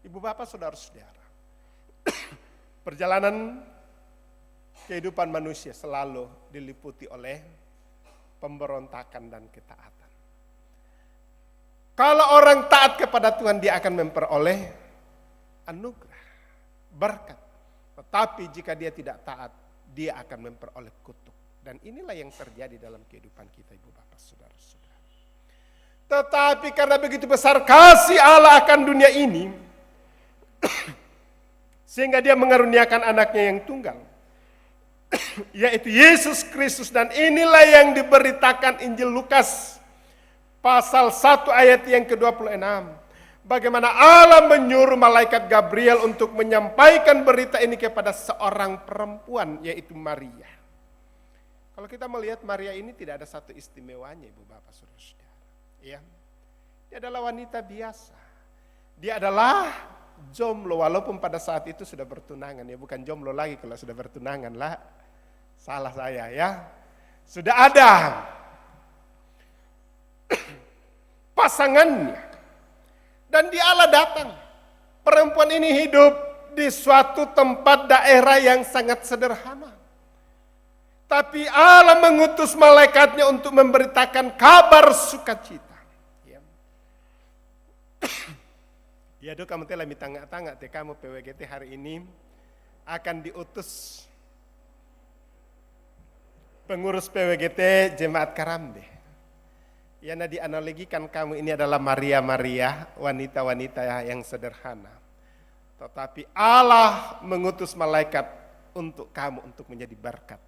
Ibu bapak saudara-saudara, perjalanan kehidupan manusia selalu diliputi oleh pemberontakan dan ketaatan. Kalau orang taat kepada Tuhan, dia akan memperoleh anugerah, berkat. Tetapi jika dia tidak taat, dia akan memperoleh kutuk. Dan inilah yang terjadi dalam kehidupan kita, ibu bapak saudara-saudara. Tetapi karena begitu besar kasih Allah akan dunia ini, sehingga dia mengaruniakan anaknya yang tunggal, yaitu Yesus Kristus. Dan inilah yang diberitakan Injil Lukas pasal 1 ayat yang ke-26. Bagaimana Allah menyuruh malaikat Gabriel untuk menyampaikan berita ini kepada seorang perempuan, yaitu Maria. Kalau kita melihat Maria ini tidak ada satu istimewanya, ibu bapak saudara-saudara. Ya, dia adalah wanita biasa. Dia adalah jomblo, walaupun pada saat itu sudah bertunangan. Ya, bukan jomblo lagi kalau sudah bertunangan lah. Salah saya ya. Sudah ada pasangannya. Dan dia Allah datang. Perempuan ini hidup di suatu tempat daerah yang sangat sederhana. Tapi Allah mengutus malaikatnya untuk memberitakan kabar sukacita. Ya do kamu telah mitangga-tangga te kamu PWGT hari ini akan diutus pengurus PWGT Jemaat Karambe. Ya, dianalogikan kamu ini adalah Maria-Maria, wanita-wanita yang sederhana. Tetapi Allah mengutus malaikat untuk kamu untuk menjadi berkat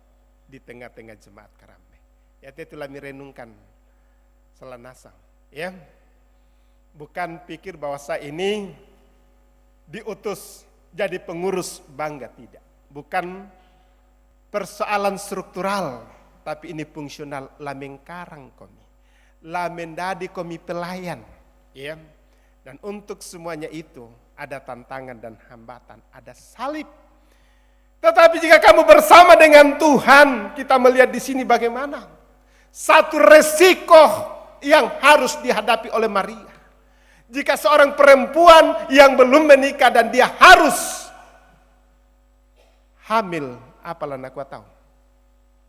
di tengah-tengah Jemaat Karambe. Ya, itulah mirenungkan selanasang. Ya, bukan pikir bahwa saya ini diutus jadi pengurus bangga, tidak. Bukan persoalan struktural, tapi ini fungsional lamengkarang komi. Lamendadi komi pelayan, ya. Dan untuk semuanya itu ada tantangan dan hambatan, ada salib. Tetapi jika kamu bersama dengan Tuhan, kita melihat di sini bagaimana satu resiko yang harus dihadapi oleh Maria. Jika seorang perempuan yang belum menikah dan dia harus hamil, apalah nak tahu,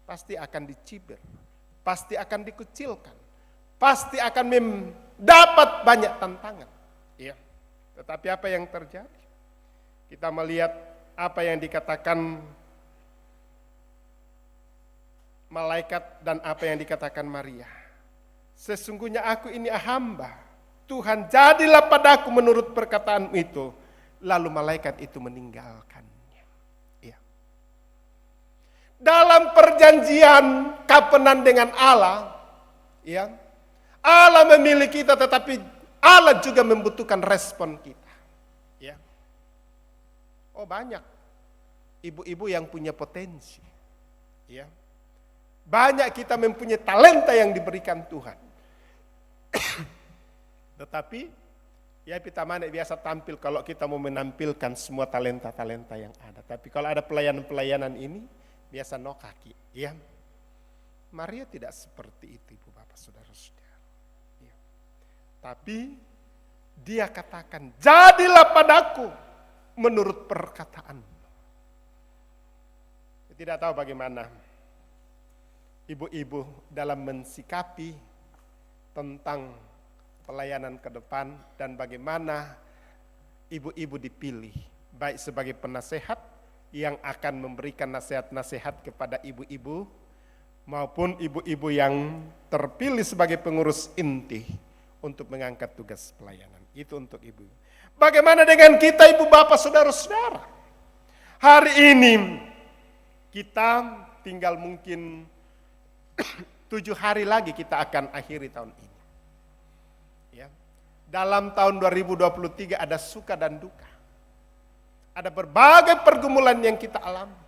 pasti akan dicibir, pasti akan dikucilkan. Pasti akan mendapat banyak tantangan. Ya. Tetapi apa yang terjadi? Kita melihat apa yang dikatakan malaikat dan apa yang dikatakan Maria. Sesungguhnya aku ini hamba. Tuhan, jadilah padaku menurut perkataan itu. Lalu malaikat itu meninggalkannya. Ya. Dalam perjanjian covenant dengan Allah, ya, Allah memilih kita, tetapi Allah juga membutuhkan respon kita. Ya. Oh, banyak ibu-ibu yang punya potensi. Ya. Banyak kita mempunyai talenta yang diberikan Tuhan. Tetapi ya kita mana biasa tampil kalau kita mau menampilkan semua talenta-talenta yang ada. Tapi kalau ada pelayanan-pelayanan ini biasa no kaki. Ya. Maria tidak seperti itu, ibu bapak saudara-saudara. Tapi dia katakan, jadilah padaku menurut perkataanmu. Tidak tahu bagaimana ibu-ibu dalam mensikapi tentang pelayanan ke depan dan bagaimana ibu-ibu dipilih baik sebagai penasehat yang akan memberikan nasihat-nasihat kepada ibu-ibu maupun ibu-ibu yang terpilih sebagai pengurus inti untuk mengangkat tugas pelayanan. Itu untuk ibu. Bagaimana dengan kita, ibu bapak saudara-saudara? Hari ini kita tinggal mungkin 7 hari lagi kita akan akhiri tahun ini. Ya. Dalam tahun 2023 ada suka dan duka. Ada berbagai pergumulan yang kita alami.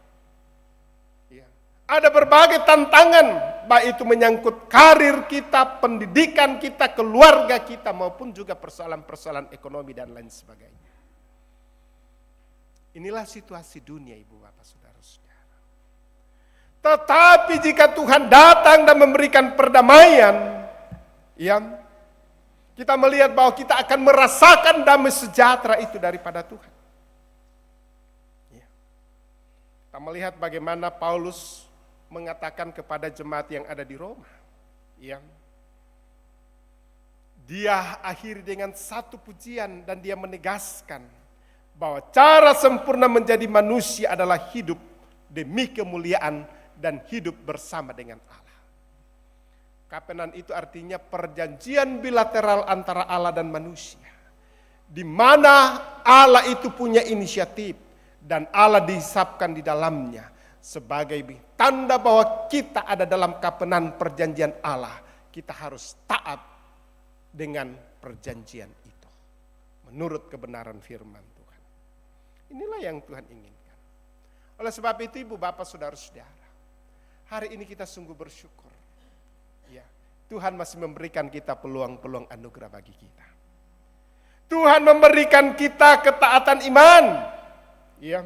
Ada berbagai tantangan, baik itu menyangkut karir kita, pendidikan kita, keluarga kita, maupun juga persoalan-persoalan ekonomi dan lain sebagainya. Inilah situasi dunia, Ibu Bapak Saudara-saudara. Tetapi jika Tuhan datang dan memberikan perdamaian, ya, kita melihat bahwa kita akan merasakan damai sejahtera itu daripada Tuhan. Ya. Kita melihat bagaimana Paulus mengatakan kepada jemaat yang ada di Roma, ya, dia akhiri dengan satu pujian dan dia menegaskan bahwa cara sempurna menjadi manusia adalah hidup demi kemuliaan dan hidup bersama dengan Allah. Kapenan itu artinya perjanjian bilateral antara Allah dan manusia, di mana Allah itu punya inisiatif dan Allah dihisapkan di dalamnya sebagai tanda bahwa kita ada dalam kapenan perjanjian Allah. Kita harus taat dengan perjanjian itu menurut kebenaran firman Tuhan. Inilah yang Tuhan inginkan. Oleh sebab itu, Ibu Bapak Saudara-saudara, hari ini kita sungguh bersyukur. Ya, Tuhan masih memberikan kita peluang-peluang anugerah bagi kita. Tuhan memberikan kita ketaatan iman. Ya.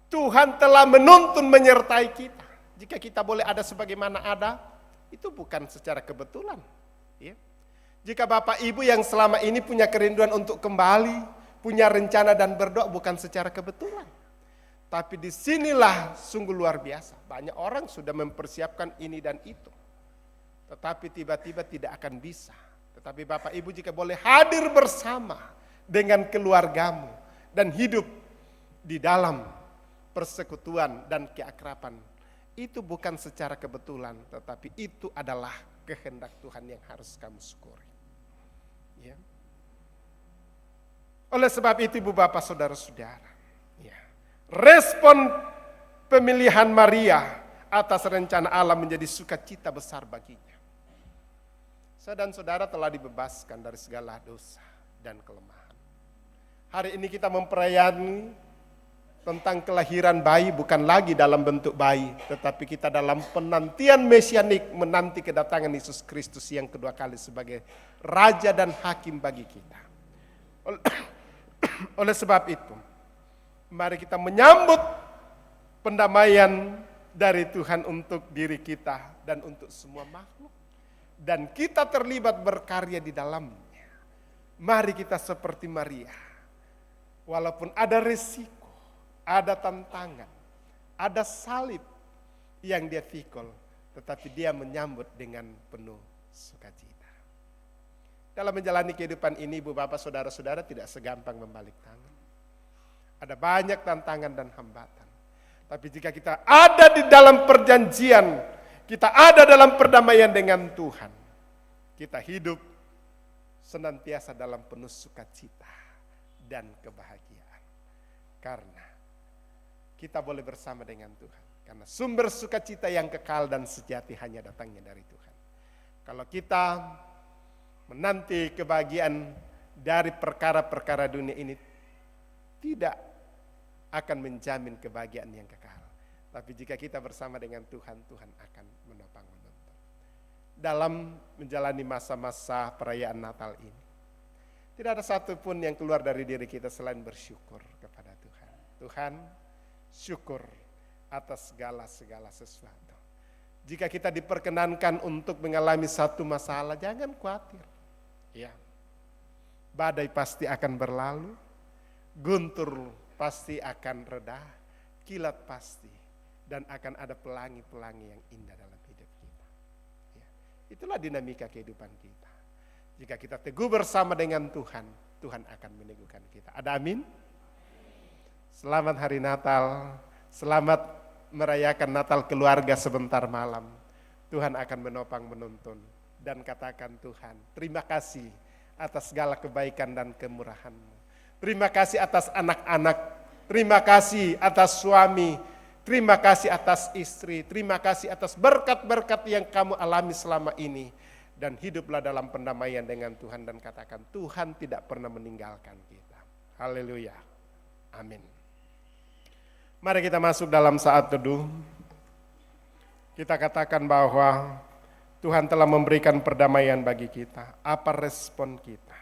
Tuhan telah menuntun menyertai kita. Jika kita boleh ada sebagaimana ada, itu bukan secara kebetulan. Ya. Jika Bapak Ibu yang selama ini punya kerinduan untuk kembali, punya rencana dan berdoa, bukan secara kebetulan. Tapi disinilah sungguh luar biasa. Banyak orang sudah mempersiapkan ini dan itu. Tetapi tiba-tiba tidak akan bisa. Tetapi Bapak Ibu jika boleh hadir bersama dengan keluargamu dan hidup di dalam persekutuan dan keakraban, itu bukan secara kebetulan, tetapi itu adalah kehendak Tuhan yang harus kamu syukuri. Ya. Oleh sebab itu, Ibu Bapak Saudara-saudara, ya, respon pemilihan Maria atas rencana Allah menjadi sukacita besar baginya. Saya dan saudara telah dibebaskan dari segala dosa dan kelemahan. Hari ini kita memperayani tentang kelahiran bayi, bukan lagi dalam bentuk bayi, tetapi kita dalam penantian mesianik menanti kedatangan Yesus Kristus yang kedua kali sebagai Raja dan Hakim bagi kita. Oleh sebab itu, mari kita menyambut pendamaian dari Tuhan untuk diri kita dan untuk semua makhluk. Dan kita terlibat berkarya di dalamnya. Mari kita seperti Maria, walaupun ada resiko, ada tantangan, ada salib yang dia pikul, tetapi dia menyambut dengan penuh sukacita. Dalam menjalani kehidupan ini, Ibu Bapak Saudara-saudara, tidak segampang membalik tangan. Ada banyak tantangan dan hambatan. Tapi jika kita ada di dalam perjanjian, kita ada dalam perdamaian dengan Tuhan, kita hidup senantiasa dalam penuh sukacita dan kebahagiaan. Karena kita boleh bersama dengan Tuhan. Karena sumber sukacita yang kekal dan sejati hanya datangnya dari Tuhan. Kalau kita menanti kebahagiaan dari perkara-perkara dunia ini, tidak akan menjamin kebahagiaan yang kekal. Tapi jika kita bersama dengan Tuhan, Tuhan akan menopang menuntun. Dalam menjalani masa-masa perayaan Natal ini, tidak ada satupun yang keluar dari diri kita selain bersyukur kepada Tuhan. Tuhan, syukur atas segala sesuatu. Jika kita diperkenankan untuk mengalami satu masalah, jangan khawatir. Ya, badai pasti akan berlalu, guntur pasti akan reda, kilat pasti, dan akan ada pelangi-pelangi yang indah dalam hidup kita. Ya, itulah dinamika kehidupan kita. Jika kita teguh bersama dengan Tuhan, Tuhan akan meneguhkan kita. Ada amin? Selamat hari Natal, selamat merayakan Natal keluarga sebentar malam. Tuhan akan menopang menuntun. Dan katakan, Tuhan, terima kasih atas segala kebaikan dan kemurahan-Mu. Terima kasih atas anak-anak, terima kasih atas suami, terima kasih atas istri, terima kasih atas berkat-berkat yang kamu alami selama ini. Dan hiduplah dalam pendamaian dengan Tuhan dan katakan, Tuhan tidak pernah meninggalkan kita. Haleluya. Amin. Mari kita masuk dalam saat teduh. Kita katakan bahwa Tuhan telah memberikan perdamaian bagi kita. Apa respon kita?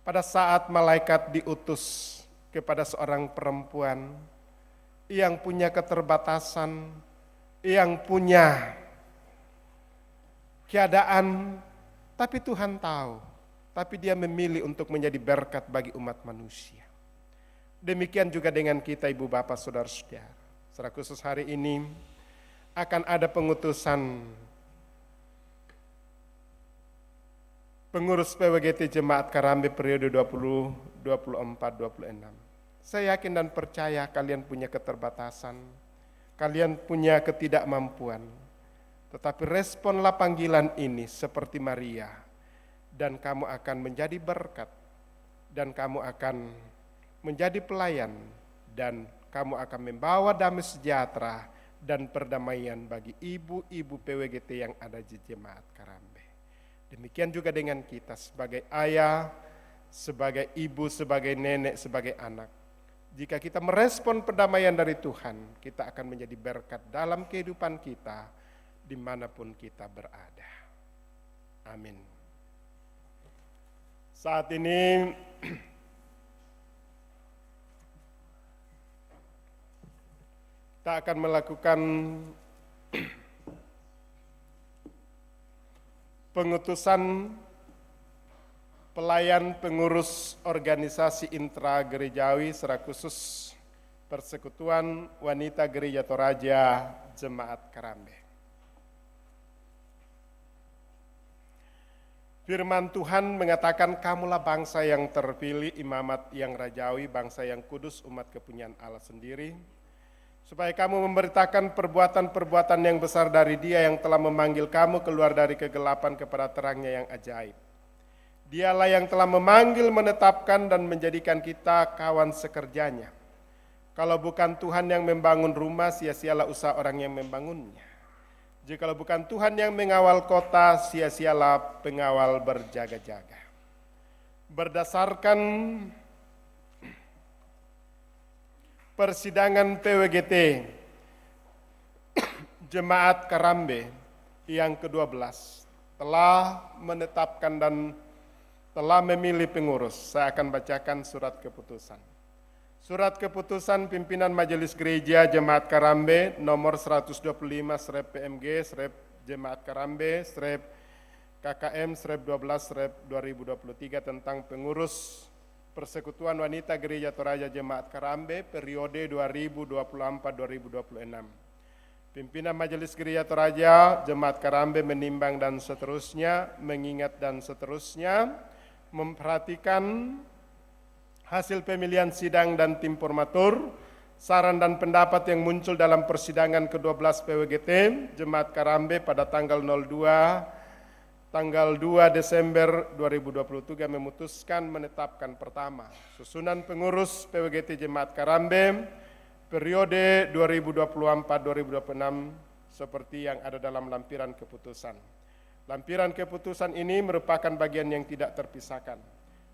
Pada saat malaikat diutus kepada seorang perempuan yang punya keterbatasan, yang punya keadaan, tapi Tuhan tahu, tapi dia memilih untuk menjadi berkat bagi umat manusia. Demikian juga dengan kita ibu bapak saudara-saudara. Secara khusus hari ini akan ada pengutusan pengurus PWGT Jemaat Karambe periode 2024-26. Saya yakin dan percaya kalian punya keterbatasan, kalian punya ketidakmampuan. Tetapi responlah panggilan ini seperti Maria, dan kamu akan menjadi berkat, dan kamu akan menjadi pelayan, dan kamu akan membawa damai sejahtera dan perdamaian bagi ibu-ibu PWGT yang ada di Jemaat Karambe. Demikian juga dengan kita sebagai ayah, sebagai ibu, sebagai nenek, sebagai anak. Jika kita merespon perdamaian dari Tuhan, kita akan menjadi berkat dalam kehidupan kita dimanapun kita berada. Amin. Saat ini kita akan melakukan pengutusan pelayan pengurus organisasi intragerejawi secara khusus Persekutuan Wanita Gereja Toraja Jemaat Karambe. Firman Tuhan mengatakan, kamulah bangsa yang terpilih, imamat yang rajawi, bangsa yang kudus, umat kepunyaan Allah sendiri, supaya kamu memberitakan perbuatan-perbuatan yang besar dari Dia yang telah memanggil kamu keluar dari kegelapan kepada terangnya yang ajaib. Dialah yang telah memanggil, menetapkan, dan menjadikan kita kawan sekerjanya. Kalau bukan Tuhan yang membangun rumah, sia-sialah usaha orang yang membangunnya. Jikalau bukan Tuhan yang mengawal kota, sia-sialah pengawal berjaga-jaga. Berdasarkan persidangan PWGT Jemaat Karambe yang ke-12 telah menetapkan dan telah memilih pengurus. Saya akan bacakan surat keputusan. Surat keputusan pimpinan Majelis Gereja Jemaat Karambe nomor 125/PMG/ Jemaat Karambe/ KKM/12/2023 tentang pengurus Persekutuan Wanita Gereja Toraja Jemaat Karambe periode 2024-2026. Pimpinan Majelis Gereja Toraja Jemaat Karambe menimbang dan seterusnya, mengingat dan seterusnya, memperhatikan hasil pemilihan sidang dan tim formatur, saran dan pendapat yang muncul dalam persidangan ke-12 PWGT Jemaat Karambe pada tanggal 2 Desember 2023 memutuskan menetapkan pertama, susunan pengurus PWGT Jemaat Karambe periode 2024-2026 seperti yang ada dalam lampiran keputusan. Lampiran keputusan ini merupakan bagian yang tidak terpisahkan.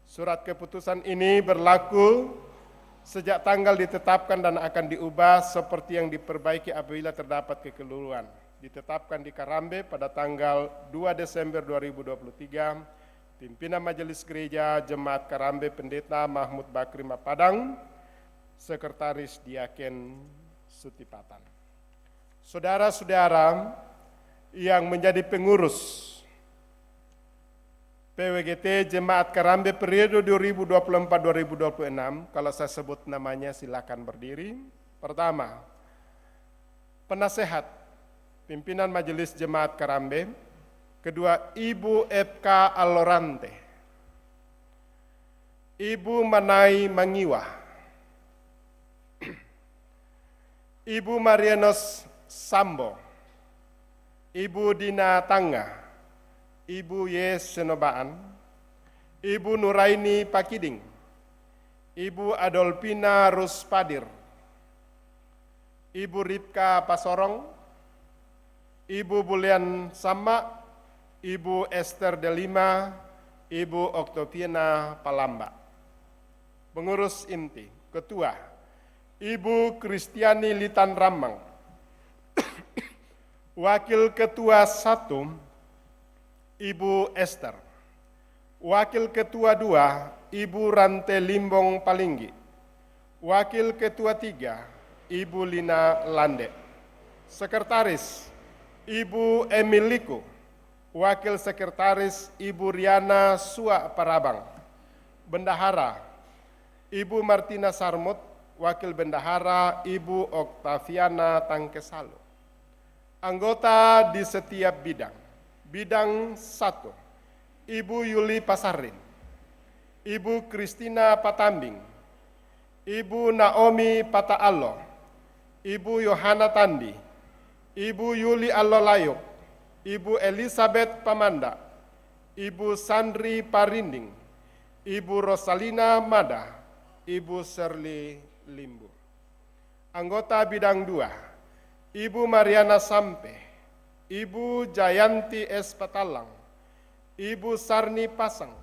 Surat keputusan ini berlaku sejak tanggal ditetapkan dan akan diubah seperti yang diperbaiki apabila terdapat kekeliruan. Ditetapkan di Karambe pada tanggal 2 Desember 2023, pimpinan Majelis Gereja Jemaat Karambe Pendeta Mahmud Bakri Mapadang, Sekretaris Diaken Sutipatan. Saudara-saudara yang menjadi pengurus PWGT Jemaat Karambe periode 2024-2026, kalau saya sebut namanya silakan berdiri. Pertama, penasehat pimpinan Majelis Jemaat Karambe. Kedua, Ibu FK Alorante. Ibu Manai Mangiwa. Ibu Marianos Sambo. Ibu Dina Tangga. Ibu Yes Senobaan. Ibu Nuraini Pakiding. Ibu Adolfina Ruspadir. Ibu Ripka Pasorong. Ibu Bulian Sama, Ibu Esther Delima, Ibu Oktoviana Palamba. Pengurus inti, Ketua, Ibu Kristiani Litan Ramang. Wakil Ketua 1, Ibu Esther. Wakil Ketua 2, Ibu Rante Limbong Palinggi. Wakil Ketua 3, Ibu Lina Lande. Sekretaris, Ibu Emiliko. Wakil Sekretaris, Ibu Riana Sua Parabang. Bendahara, Ibu Martina Sarmut. Wakil Bendahara, Ibu Oktaviana Tangkesalo. Anggota di setiap bidang. Bidang 1, Ibu Yuli Pasarin. Ibu Kristina Patambing. Ibu Naomi Pataalo. Ibu Yohana Tandi. Ibu Yuli Allolayuk. Ibu Elizabeth Pamanda. Ibu Sandri Parinding. Ibu Rosalina Mada. Ibu Shirley Limbu. Anggota bidang 2, Ibu Mariana Sampe. Ibu Jayanti S. Patalang. Ibu Sarni Pasang.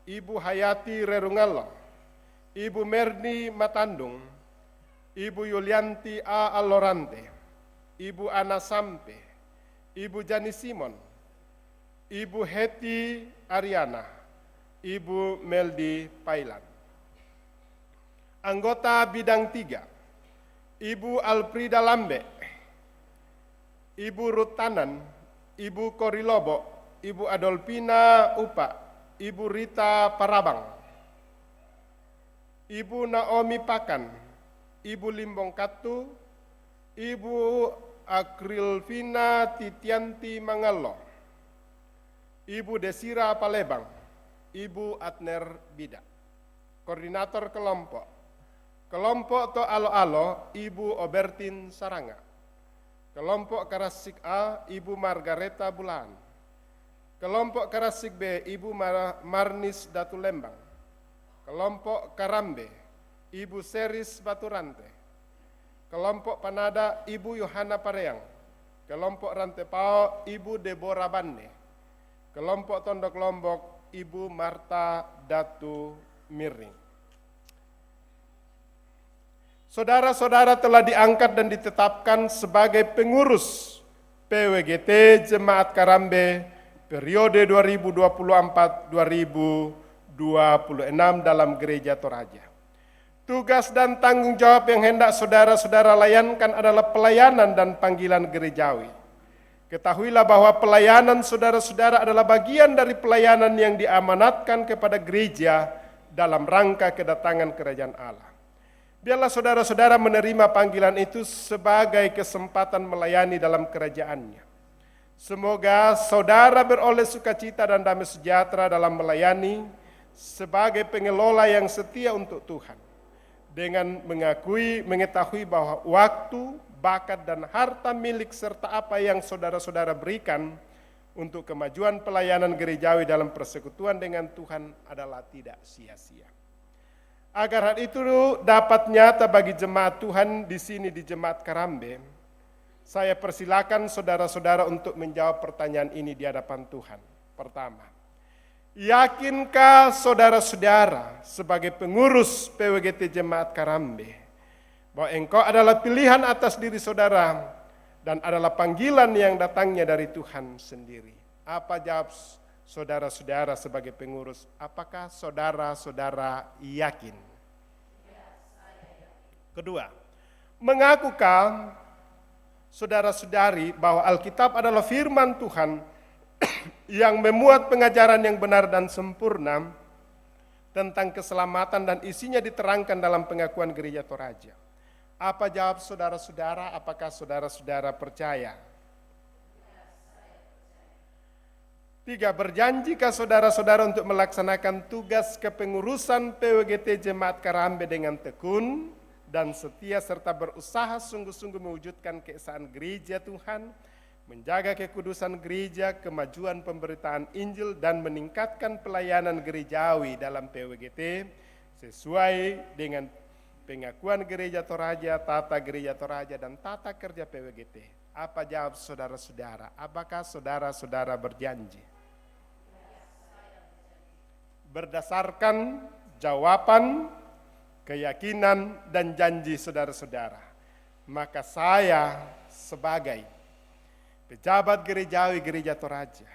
Ibu Hayati Rerungalo. Ibu Merni Matandung. Ibu Yulianti A. Alorante. Ibu Ana Sampe. Ibu Jani Simon. Ibu Heti Ariana. Ibu Meldi Pailan. Anggota bidang 3, Ibu Alfrida Lambe. Ibu Rutanan. Ibu Korilobo. Ibu Adolfina Upa. Ibu Rita Parabang. Ibu Naomi Pakan. Ibu Limbong Katu. Ibu Akrilvina Titianti Mangalo. Ibu Desira Palebang. Ibu Adner Bida. Koordinator kelompok. Kelompok To Alo-Alo, Ibu Obertin Saranga. Kelompok Karasik A, Ibu Margareta Bulan. Kelompok Karasik B, Ibu Marnis Datu Lembang. Kelompok Karambe, Ibu Seris Baturante. Kelompok Panada, Ibu Yohana Pareang. Kelompok Rantepao, Ibu Deborah Bande. Kelompok Tondok Lombok, Ibu Marta Datu Miring. Saudara-saudara telah diangkat dan ditetapkan sebagai pengurus PWGT Jemaat Karambe periode 2024-2026 dalam Gereja Toraja. Tugas dan tanggung jawab yang hendak saudara-saudara layankan adalah pelayanan dan panggilan gerejawi. Ketahuilah bahwa pelayanan saudara-saudara adalah bagian dari pelayanan yang diamanatkan kepada gereja dalam rangka kedatangan kerajaan Allah. Biarlah saudara-saudara menerima panggilan itu sebagai kesempatan melayani dalam kerajaannya. Semoga saudara beroleh sukacita dan damai sejahtera dalam melayani sebagai pengelola yang setia untuk Tuhan. Dengan mengetahui bahwa waktu, bakat, dan harta milik serta apa yang saudara-saudara berikan untuk kemajuan pelayanan gerejawi dalam persekutuan dengan Tuhan adalah tidak sia-sia. Agar hal itu dapat nyata bagi jemaat Tuhan di sini di Jemaat Karambe, saya persilakan saudara-saudara untuk menjawab pertanyaan ini di hadapan Tuhan. Pertama, yakinkah saudara-saudara sebagai pengurus PWGT Jemaat Karambe bahwa engkau adalah pilihan atas diri saudara dan adalah panggilan yang datangnya dari Tuhan sendiri? Apa jawab saudara-saudara sebagai pengurus? Apakah saudara-saudara yakin? Kedua, mengakukah saudara-saudari bahwa Alkitab adalah firman Tuhan yang memuat pengajaran yang benar dan sempurna tentang keselamatan dan isinya diterangkan dalam pengakuan Gereja Toraja? Apa jawab saudara-saudara? Apakah saudara-saudara percaya? Tiga, berjanjikah saudara-saudara untuk melaksanakan tugas kepengurusan PWGT Jemaat Karambe dengan tekun dan setia serta berusaha sungguh-sungguh mewujudkan keesaan gereja Tuhan, menjaga kekudusan gereja, kemajuan pemberitaan Injil, dan meningkatkan pelayanan gerejawi dalam PWGT sesuai dengan pengakuan Gereja Toraja, tata Gereja Toraja, dan tata kerja PWGT? Apa jawab saudara-saudara? Apakah saudara-saudara berjanji? Berdasarkan jawaban keyakinan dan janji saudara-saudara, maka saya sebagai pejabat gerejawi Gereja Toraja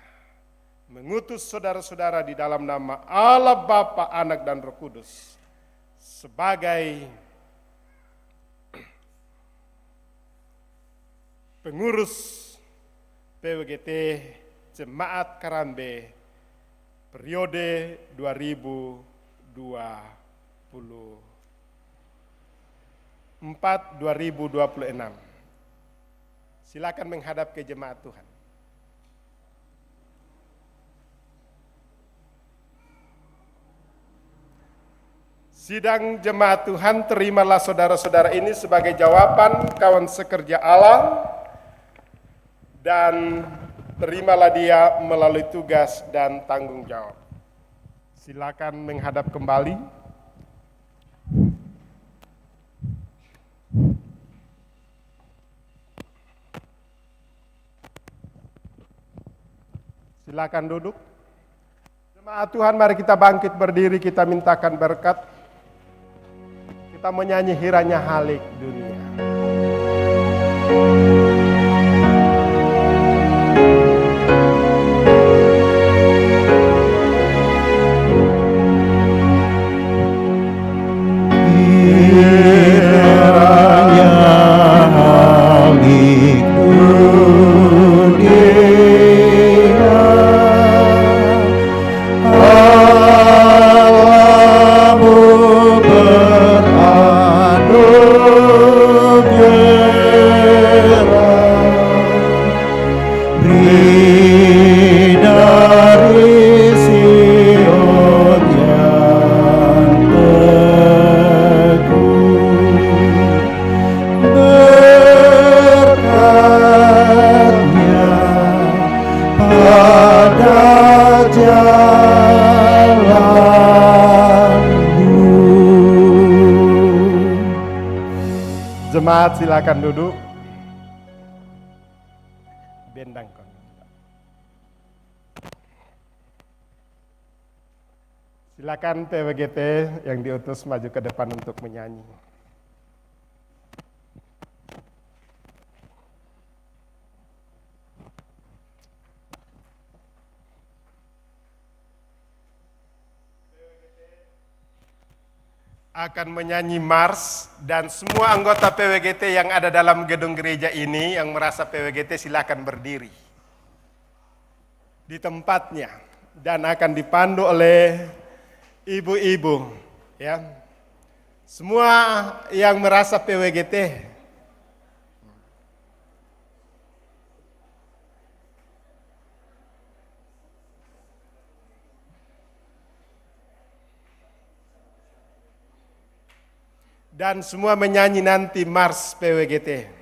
mengutus saudara-saudara di dalam nama Allah Bapa, Anak, dan Roh Kudus sebagai pengurus PWGT Jemaat Karambe periode 2024-2026. Silakan menghadap ke jemaat Tuhan. Sidang jemaat Tuhan, terimalah saudara-saudara ini sebagai jawaban kawan sekerja Allah dan terimalah dia melalui tugas dan tanggung jawab. Silakan menghadap kembali. Silakan duduk. Jemaat Tuhan, mari kita bangkit berdiri, kita mintakan berkat. Kita menyanyi Hiranya Halik Dunia. Jemaat silakan duduk. Bendang kon. Silakan PWGT yang diutus maju ke depan untuk menyanyi. Akan menyanyi mars, dan semua anggota PWGT yang ada dalam gedung gereja ini yang merasa PWGT silakan berdiri di tempatnya dan akan dipandu oleh ibu-ibu, ya. Semua yang merasa PWGT dan semua menyanyi nanti mars PWGT.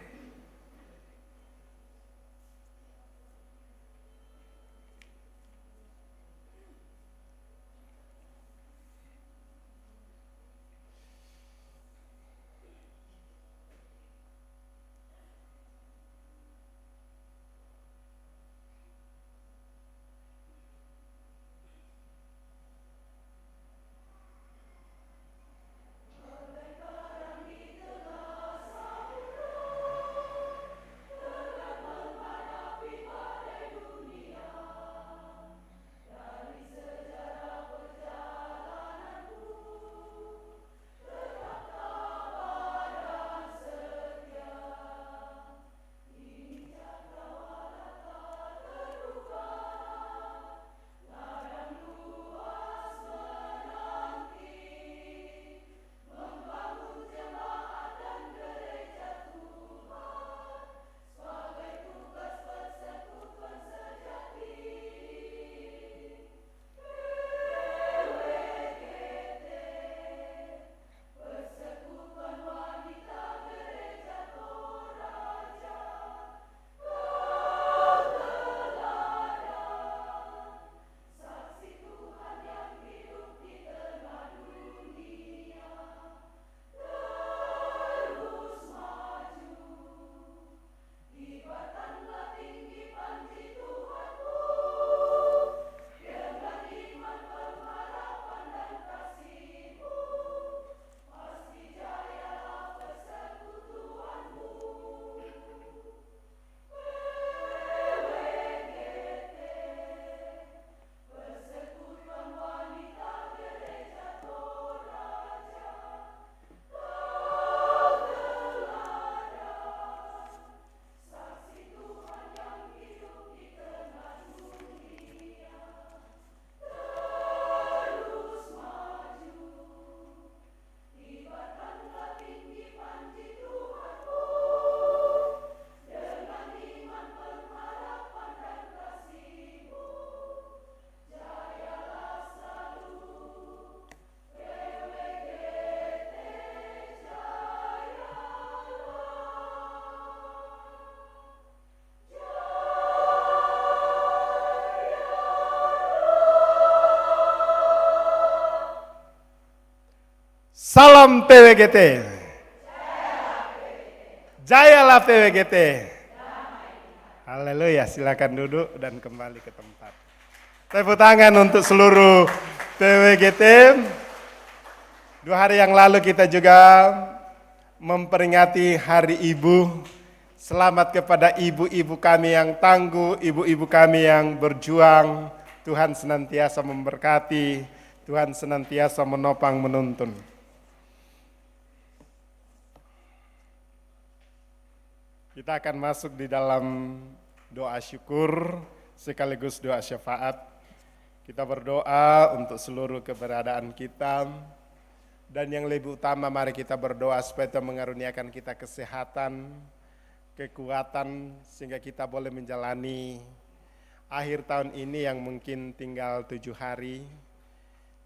Salam PWGT. Jayalah PWGT. Haleluya, silakan duduk dan kembali ke tempat. Tepuk tangan untuk seluruh PWGT. 2 hari yang lalu kita juga memperingati Hari Ibu. Selamat kepada ibu-ibu kami yang tangguh, ibu-ibu kami yang berjuang. Tuhan senantiasa memberkati, Tuhan senantiasa menopang menuntun. Kita akan masuk di dalam doa syukur sekaligus doa syafaat. Kita berdoa untuk seluruh keberadaan kita. Dan yang lebih utama mari kita berdoa supaya Tuhan mengaruniakan kita kesehatan, kekuatan sehingga kita boleh menjalani akhir tahun ini yang mungkin tinggal 7 hari.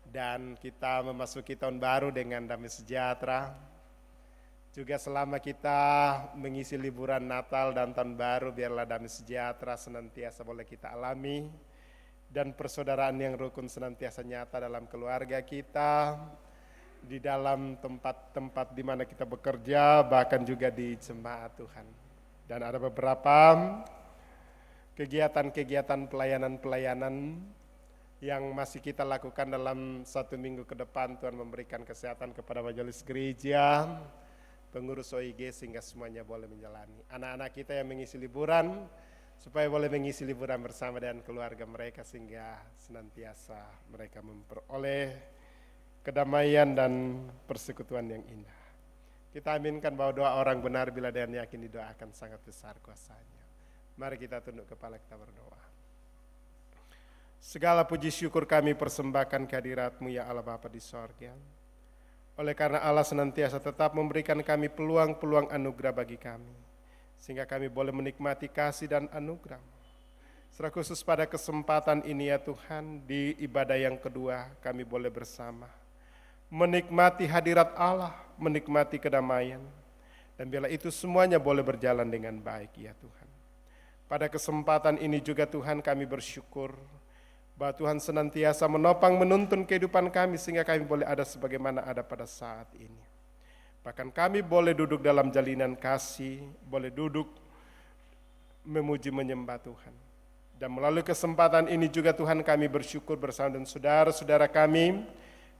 Dan kita memasuki tahun baru dengan damai sejahtera. Juga selama kita mengisi liburan Natal dan Tahun Baru, biarlah damai sejahtera senantiasa boleh kita alami. Dan persaudaraan yang rukun senantiasa nyata dalam keluarga kita, di dalam tempat-tempat di mana kita bekerja, bahkan juga di jemaat Tuhan. Dan ada beberapa kegiatan-kegiatan pelayanan-pelayanan yang masih kita lakukan dalam 1 minggu ke depan. Tuhan memberikan kesehatan kepada majelis gereja, pengurus OIG sehingga semuanya boleh menjalani. Anak-anak kita yang mengisi liburan, supaya boleh mengisi liburan bersama dengan keluarga mereka sehingga senantiasa mereka memperoleh kedamaian dan persekutuan yang indah. Kita aminkan bahwa doa orang benar bila dengan yakin didoakan sangat besar kuasanya. Mari kita tunduk kepala, kita berdoa. Segala puji syukur kami persembahkan kehadirat-Mu ya Allah Bapa di sorga. Oleh karena Allah senantiasa tetap memberikan kami peluang-peluang anugerah bagi kami, sehingga kami boleh menikmati kasih dan anugerah. Secara khusus pada kesempatan ini ya Tuhan, di ibadah yang kedua kami boleh bersama menikmati hadirat Allah, menikmati kedamaian, dan bila itu semuanya boleh berjalan dengan baik ya Tuhan. Pada kesempatan ini juga Tuhan kami bersyukur bahwa Tuhan senantiasa menopang menuntun kehidupan kami sehingga kami boleh ada sebagaimana ada pada saat ini. Bahkan kami boleh duduk dalam jalinan kasih, boleh duduk memuji menyembah Tuhan. Dan melalui kesempatan ini juga Tuhan kami bersyukur bersama dengan saudara-saudara kami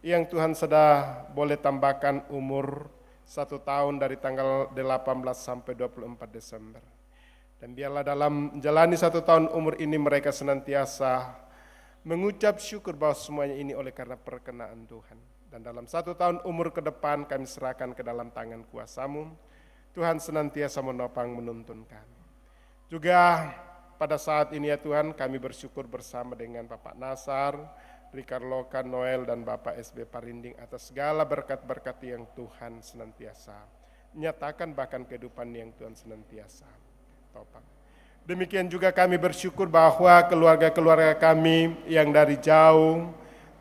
yang Tuhan sudah boleh tambahkan umur 1 tahun dari tanggal 18 sampai 24 Desember. Dan biarlah dalam menjalani 1 tahun umur ini mereka senantiasa mengucap syukur bahwa semuanya ini oleh karena perkenaan Tuhan. Dan dalam 1 tahun umur ke depan kami serahkan ke dalam tangan kuasa-Mu. Tuhan senantiasa menopang menuntun kami. Juga pada saat ini ya Tuhan kami bersyukur bersama dengan Bapak Nasar, Rikar Loka, Noel, dan Bapak SB Parinding atas segala berkat-berkat yang Tuhan senantiasa nyatakan, bahkan kehidupan yang Tuhan senantiasa topang. Demikian juga kami bersyukur bahwa keluarga-keluarga kami yang dari jauh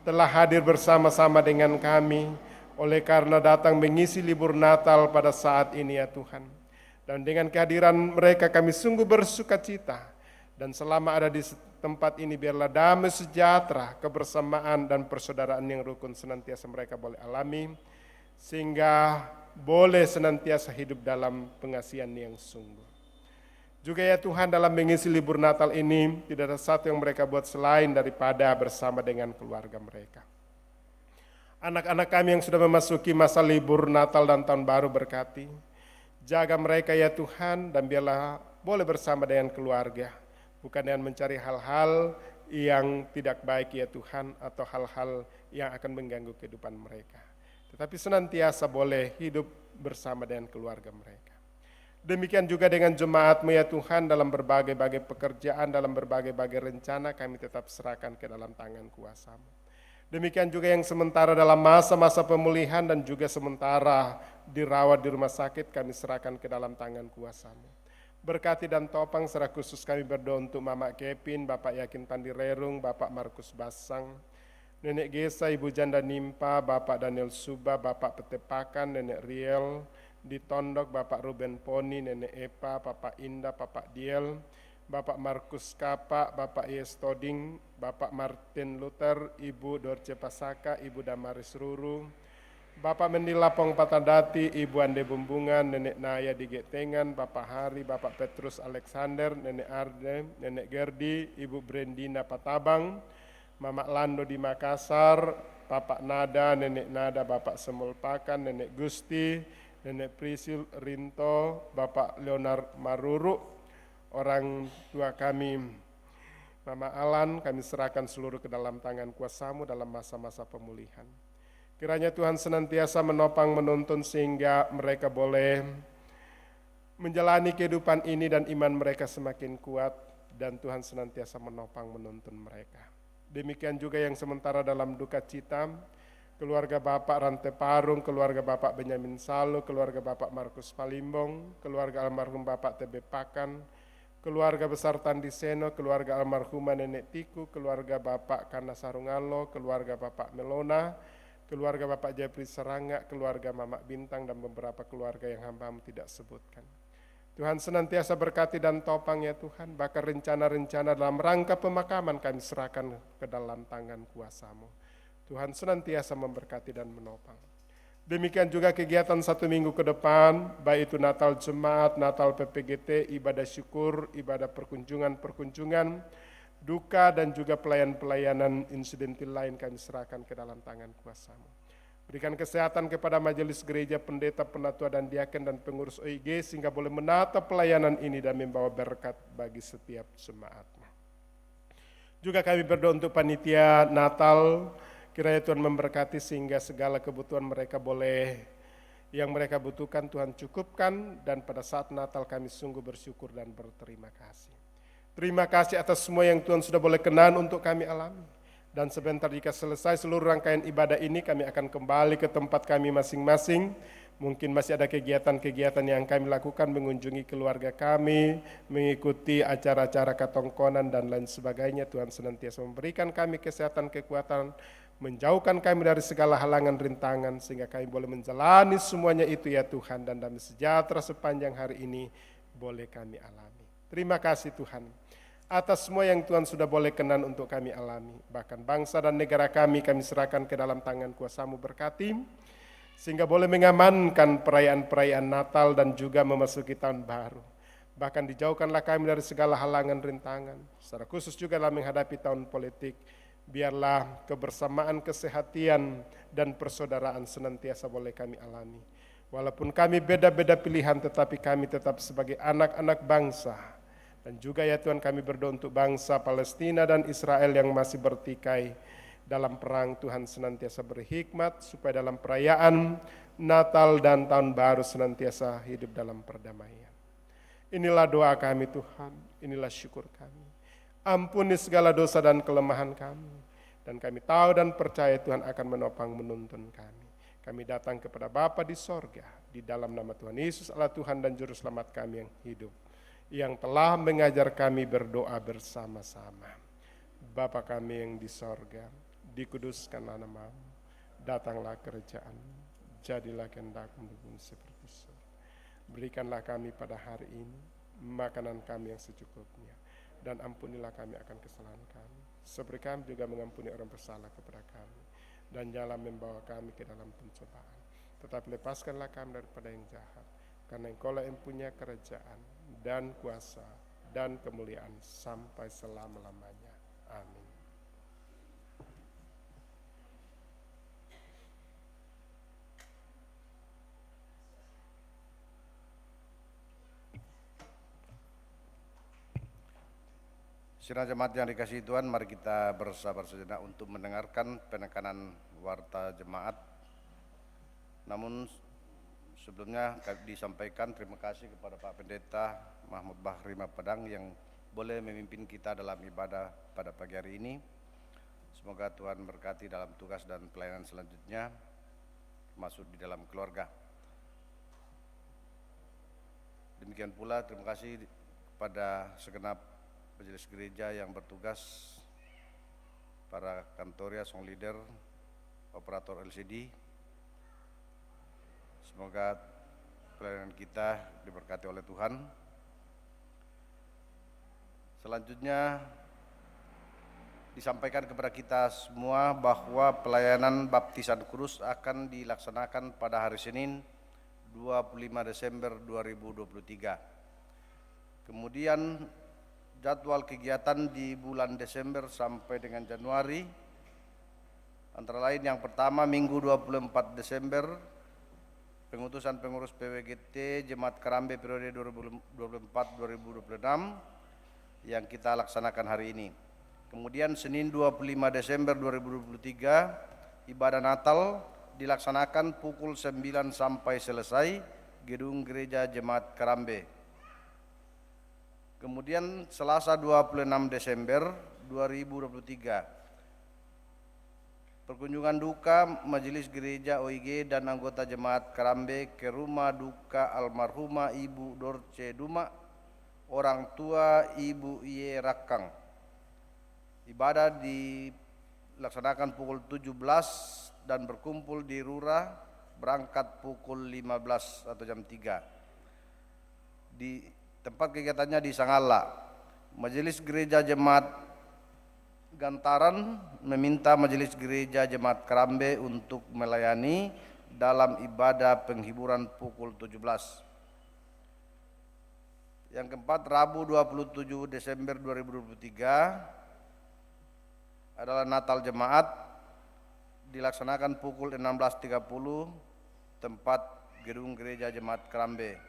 telah hadir bersama-sama dengan kami oleh karena datang mengisi libur Natal pada saat ini ya Tuhan. Dan dengan kehadiran mereka kami sungguh bersuka cita. Dan selama ada di tempat ini biarlah damai sejahtera, kebersamaan dan persaudaraan yang rukun senantiasa mereka boleh alami, sehingga boleh senantiasa hidup dalam pengasihan yang sungguh. Juga ya Tuhan dalam mengisi libur Natal ini tidak ada satu yang mereka buat selain daripada bersama dengan keluarga mereka. Anak-anak kami yang sudah memasuki masa libur Natal dan Tahun Baru berkati, jaga mereka ya Tuhan dan biarlah boleh bersama dengan keluarga. Bukan dengan mencari hal-hal yang tidak baik ya Tuhan atau hal-hal yang akan mengganggu kehidupan mereka. Tetapi senantiasa boleh hidup bersama dengan keluarga mereka. Demikian juga dengan jemaat-Mu ya Tuhan dalam berbagai-bagai pekerjaan, dalam berbagai-bagai rencana kami tetap serahkan ke dalam tangan kuasa-Mu. Demikian juga yang sementara dalam masa-masa pemulihan dan juga sementara dirawat di rumah sakit kami serahkan ke dalam tangan kuasa-Mu. Berkati dan topang secara khusus kami berdoa untuk Mama Kevin, Bapak Yakin Pandirerung, Bapak Markus Basang, Nenek Gesa, Ibu Janda Nimpa, Bapak Daniel Suba, Bapak Petepakan, Nenek Riel, di Tondok, Bapak Ruben Poni, Nenek Epa, Bapak Indah, Bapak Diel, Bapak Markus Kapa, Bapak Yes Toding, Bapak Martin Luther, Ibu Dorce Pasaka, Ibu Damaris Ruru, Bapak Mendilapong Patadati, Ibu Ande Bumbungan, Nenek Naya di Getengan, Bapak Hari, Bapak Petrus Alexander, Nenek Arde, Nenek Gerdi, Ibu Brendina Patabang, Mama Lando di Makassar, Bapak Nada, Nenek Nada, Bapak Semulpakan, Nenek Gusti, Nenek Prisil Rinto, Bapak Leonard Maruru, orang tua kami, Mama Alan, kami serahkan seluruh ke dalam tangan kuasa-Mu dalam masa-masa pemulihan. Kiranya Tuhan senantiasa menopang, menuntun sehingga mereka boleh menjalani kehidupan ini dan iman mereka semakin kuat, dan Tuhan senantiasa menopang, menuntun mereka. Demikian juga yang sementara dalam duka cita, keluarga Bapak Rante Parung, keluarga Bapak Benyamin Salo, keluarga Bapak Markus Palimbong, keluarga almarhum Bapak TB Pakan, keluarga besar Tandi Seno, keluarga almarhumah Nenek Tiku, keluarga Bapak Kana Sarungalo, keluarga Bapak Melona, keluarga Bapak Jepri Serangga, keluarga Mamak Bintang, dan beberapa keluarga yang hamba-Mu tidak sebutkan. Tuhan senantiasa berkati dan topang ya Tuhan, bahkan rencana-rencana dalam rangka pemakaman kami serahkan ke dalam tangan kuasa-Mu. Tuhan senantiasa memberkati dan menopang. Demikian juga kegiatan 1 minggu ke depan, baik itu Natal Jemaat, Natal PPGT, ibadah syukur, ibadah perkunjungan, duka, dan juga pelayanan insidentil lain kami serahkan ke dalam tangan kuasa-Mu. Berikan kesehatan kepada majelis gereja, pendeta, penatua, dan diaken, dan pengurus OIG, sehingga boleh menata pelayanan ini dan membawa berkat bagi setiap jemaat-Mu. Juga kami berdoa untuk panitia Natal, kiranya Tuhan memberkati sehingga segala kebutuhan mereka yang mereka butuhkan Tuhan cukupkan, dan pada saat Natal kami sungguh bersyukur dan berterima kasih. Terima kasih atas semua yang Tuhan sudah boleh kenan untuk kami alami. Dan sebentar jika selesai seluruh rangkaian ibadah ini, kami akan kembali ke tempat kami masing-masing. Mungkin masih ada kegiatan-kegiatan yang kami lakukan, mengunjungi keluarga kami, mengikuti acara-acara katongkonan dan lain sebagainya. Tuhan senantiasa memberikan kami kesehatan, kekuatan, menjauhkan kami dari segala halangan rintangan, sehingga kami boleh menjalani semuanya itu ya Tuhan, dan damai sejahtera sepanjang hari ini boleh kami alami. Terima kasih Tuhan atas semua yang Tuhan sudah boleh kenan untuk kami alami. Bahkan bangsa dan negara kami serahkan ke dalam tangan kuasa-Mu, berkati, sehingga boleh mengamankan perayaan-perayaan Natal dan juga memasuki tahun baru. Bahkan dijauhkanlah kami dari segala halangan rintangan, secara khusus juga dalam menghadapi tahun politik. Biarlah kebersamaan, kesehatan, dan persaudaraan senantiasa boleh kami alami. Walaupun kami beda-beda pilihan, tetapi kami tetap sebagai anak-anak bangsa. Dan juga ya Tuhan, kami berdoa untuk bangsa Palestina dan Israel yang masih bertikai dalam perang. Tuhan senantiasa berhikmat supaya dalam perayaan Natal dan Tahun Baru senantiasa hidup dalam perdamaian. Inilah doa kami Tuhan, inilah syukur kami. Ampuni segala dosa dan kelemahan kami. Dan kami tahu dan percaya Tuhan akan menopang, menuntun kami. Kami datang kepada Bapa di sorga, di dalam nama Tuhan Yesus Allah Tuhan dan Juru Selamat kami yang hidup, yang telah mengajar kami berdoa bersama-sama. Bapa kami yang di sorga, dikuduskanlah nama-Mu, datanglah kerajaan-Mu, jadilah kehendak-Mu di bumi seperti surga. Berikanlah kami pada hari ini makanan kami yang secukupnya, dan ampunilah kami akan kesalahan kami, seperti kami juga mengampuni orang bersalah kepada kami. Dan janganlah membawa kami ke dalam pencobaan, tetapi lepaskanlah kami daripada yang jahat, karena Engkau-lah yang punya kerajaan dan kuasa dan kemuliaan sampai selama-lamanya. Amin. Sidang jemaat yang dikasihi Tuhan, mari kita bersabar sejenak untuk mendengarkan penekanan warta jemaat. Namun sebelumnya disampaikan terima kasih kepada Pak Pendeta Mahmud Bahri Padang yang boleh memimpin kita dalam ibadah pada pagi hari ini. Semoga Tuhan berkati dalam tugas dan pelayanan selanjutnya, masuk di dalam keluarga. Demikian pula terima kasih kepada segenap majelis gereja yang bertugas, para kantoria, song leader, operator LCD. Semoga pelayanan kita diberkati oleh Tuhan. Selanjutnya disampaikan kepada kita semua bahwa pelayanan baptisan kudus akan dilaksanakan pada hari Senin 25 Desember 2023. Kemudian jadwal kegiatan di bulan Desember sampai dengan Januari, antara lain yang pertama Minggu 24 Desember, pengutusan pengurus PWGT Jemaat Karambe periode 2024-2026 yang kita laksanakan hari ini. Kemudian Senin 25 Desember 2023, ibadah Natal dilaksanakan pukul 9 sampai selesai gedung gereja Jemaat Karambe. Kemudian Selasa 26 Desember 2023, perkunjungan duka Majelis Gereja OIG dan anggota Jemaat Karambe ke rumah duka almarhumah Ibu Dorce Duma, orang tua Ibu Iye Rakang. Ibadah dilaksanakan pukul 17 dan berkumpul di Rura, berangkat pukul 15 atau jam 3. Di tempat kegiatannya di Sangala. Majelis Gereja Jemaat Gantaran meminta Majelis Gereja Jemaat Karambe untuk melayani dalam ibadah penghiburan pukul 17. Yang keempat, Rabu 27 Desember 2023 adalah Natal Jemaat, dilaksanakan pukul 16.30 tempat gedung gereja Jemaat Karambe.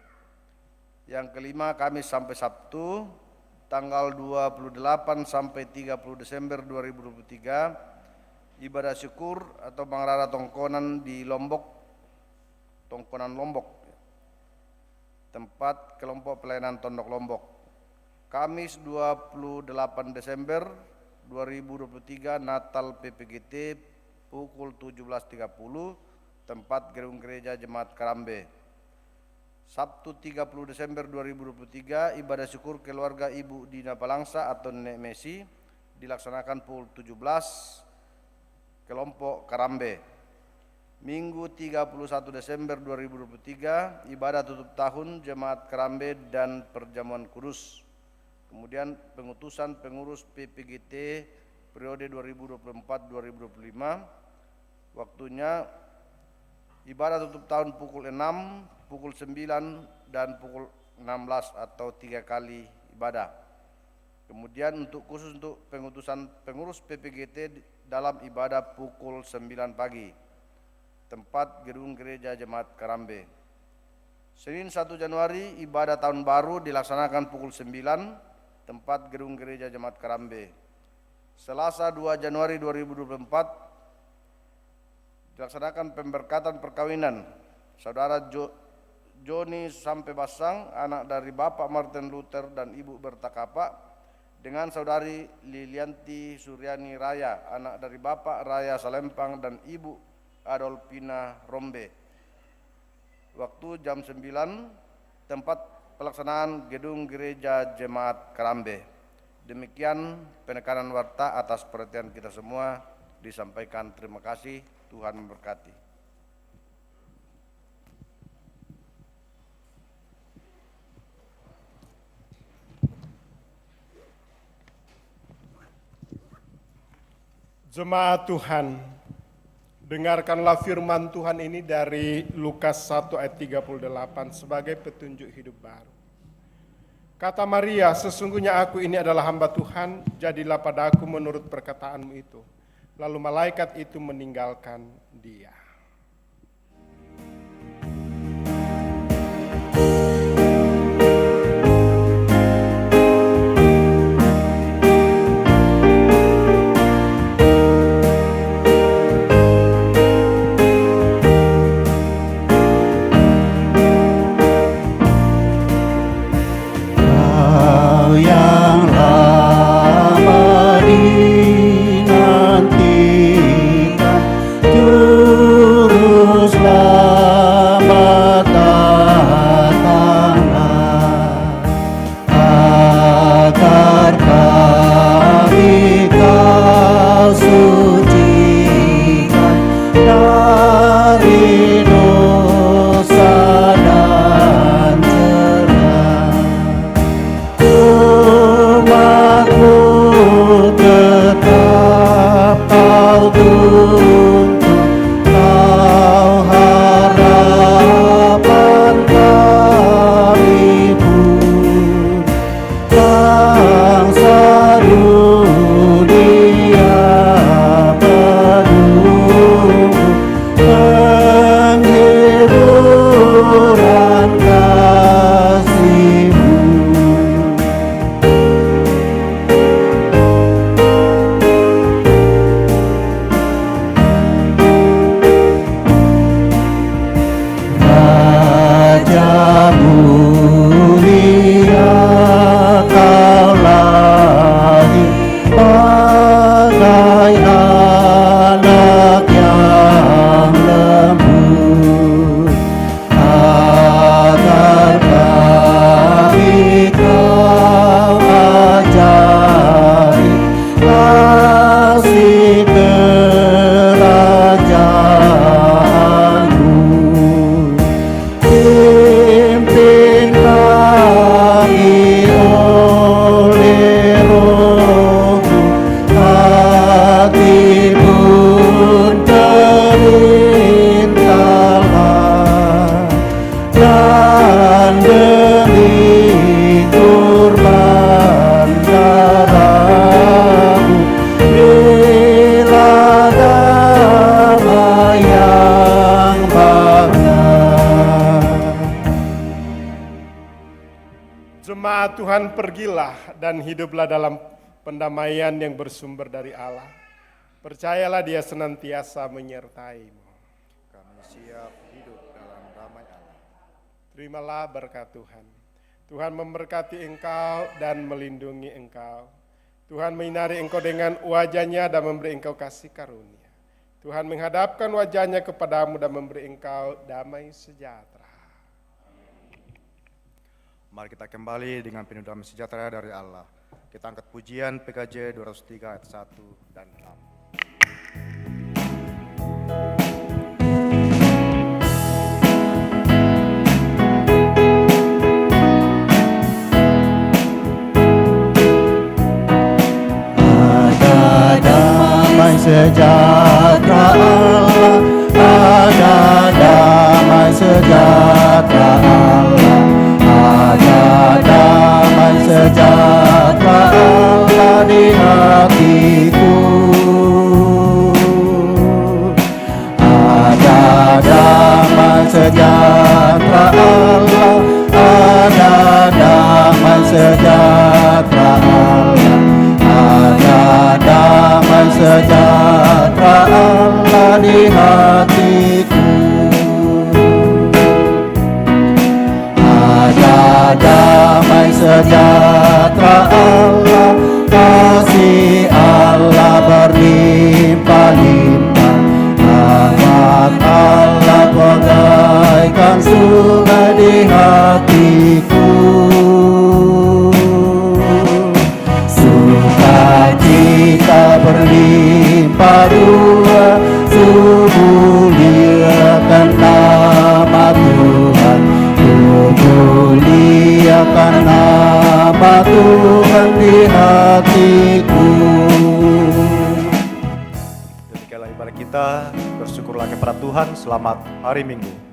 Yang kelima, Kamis sampai Sabtu tanggal 28 sampai 30 Desember 2023, ibadah syukur atau Bangrara Tongkonan di Lombok, Tongkonan Lombok, tempat kelompok pelayanan Tondok Lombok. Kamis 28 Desember 2023, Natal PPGT pukul 17.30 tempat gedung gereja Jemaat Karambe. Sabtu 30 Desember 2023, ibadah syukur keluarga Ibu Dina Palangsa atau Nenek Messi dilaksanakan pukul 17 kelompok Karambe. Minggu 31 Desember 2023, ibadah tutup tahun Jemaat Karambe dan perjamuan kudus. Kemudian pengutusan pengurus PPGT periode 2024-2025, waktunya ibadah tutup tahun pukul 6, pukul 9 dan pukul 16 atau 3 kali ibadah. Kemudian khusus untuk pengutusan pengurus PPGT dalam ibadah pukul 9 pagi, tempat gedung gereja Jemaat Karambe. Senin 1 Januari, ibadah tahun baru dilaksanakan pukul 9, tempat gedung gereja Jemaat Karambe. Selasa 2 Januari 2024, dilaksanakan pemberkatan perkawinan Saudara Joni Sampai Basang, anak dari Bapak Martin Luther dan Ibu Berta Kapak, dengan Saudari Lilianti Suryani Raya, anak dari Bapak Raya Salempang dan Ibu Adolfina Rombe. Waktu jam 9, tempat pelaksanaan gedung gereja Jemaat Karambe. Demikian penekanan warta atas perhatian kita semua disampaikan. Terima kasih, Tuhan memberkati. Jemaat Tuhan, dengarkanlah firman Tuhan ini dari Lukas 1 ayat 38 sebagai petunjuk hidup baru. Kata Maria, sesungguhnya aku ini adalah hamba Tuhan, jadilah pada aku menurut perkataanmu itu. Lalu malaikat itu meninggalkan dia. Yang lama dinantikan Tuhan, pergilah dan hiduplah dalam pendamaian yang bersumber dari Allah. Percayalah Dia senantiasa menyertaimu. Kami siap hidup dalam damai Allah. Terimalah berkat Tuhan. Tuhan memberkati engkau dan melindungi engkau. Tuhan menyinari engkau dengan wajah-Nya dan memberi engkau kasih karunia. Tuhan menghadapkan wajah-Nya kepadamu dan memberi engkau damai sejahtera. Mari kita kembali dengan penuh damai sejahtera dari Allah. Kita angkat pujian PKJ 203 ayat 1 dan 6. Damai sejahtera Allah, ada damai sejahtera Allah, ada damai sejahtera Allah di hatiku. Ada damai sejahtera Allah, ada damai sejahtera Allah, ada damai sejahtera Allah di hatiku. Ada damai sejahtera Allah, kasih Allah berlimpah-limpah, rahmat Allah bagaikan sungai di hatiku. Sukacita berlimpah ruah, muliakan nama Tuhan, muliakan nama Tuhan di hatiku. Demikianlah ibadah kita, bersyukurlah kepada Tuhan. Selamat hari Minggu.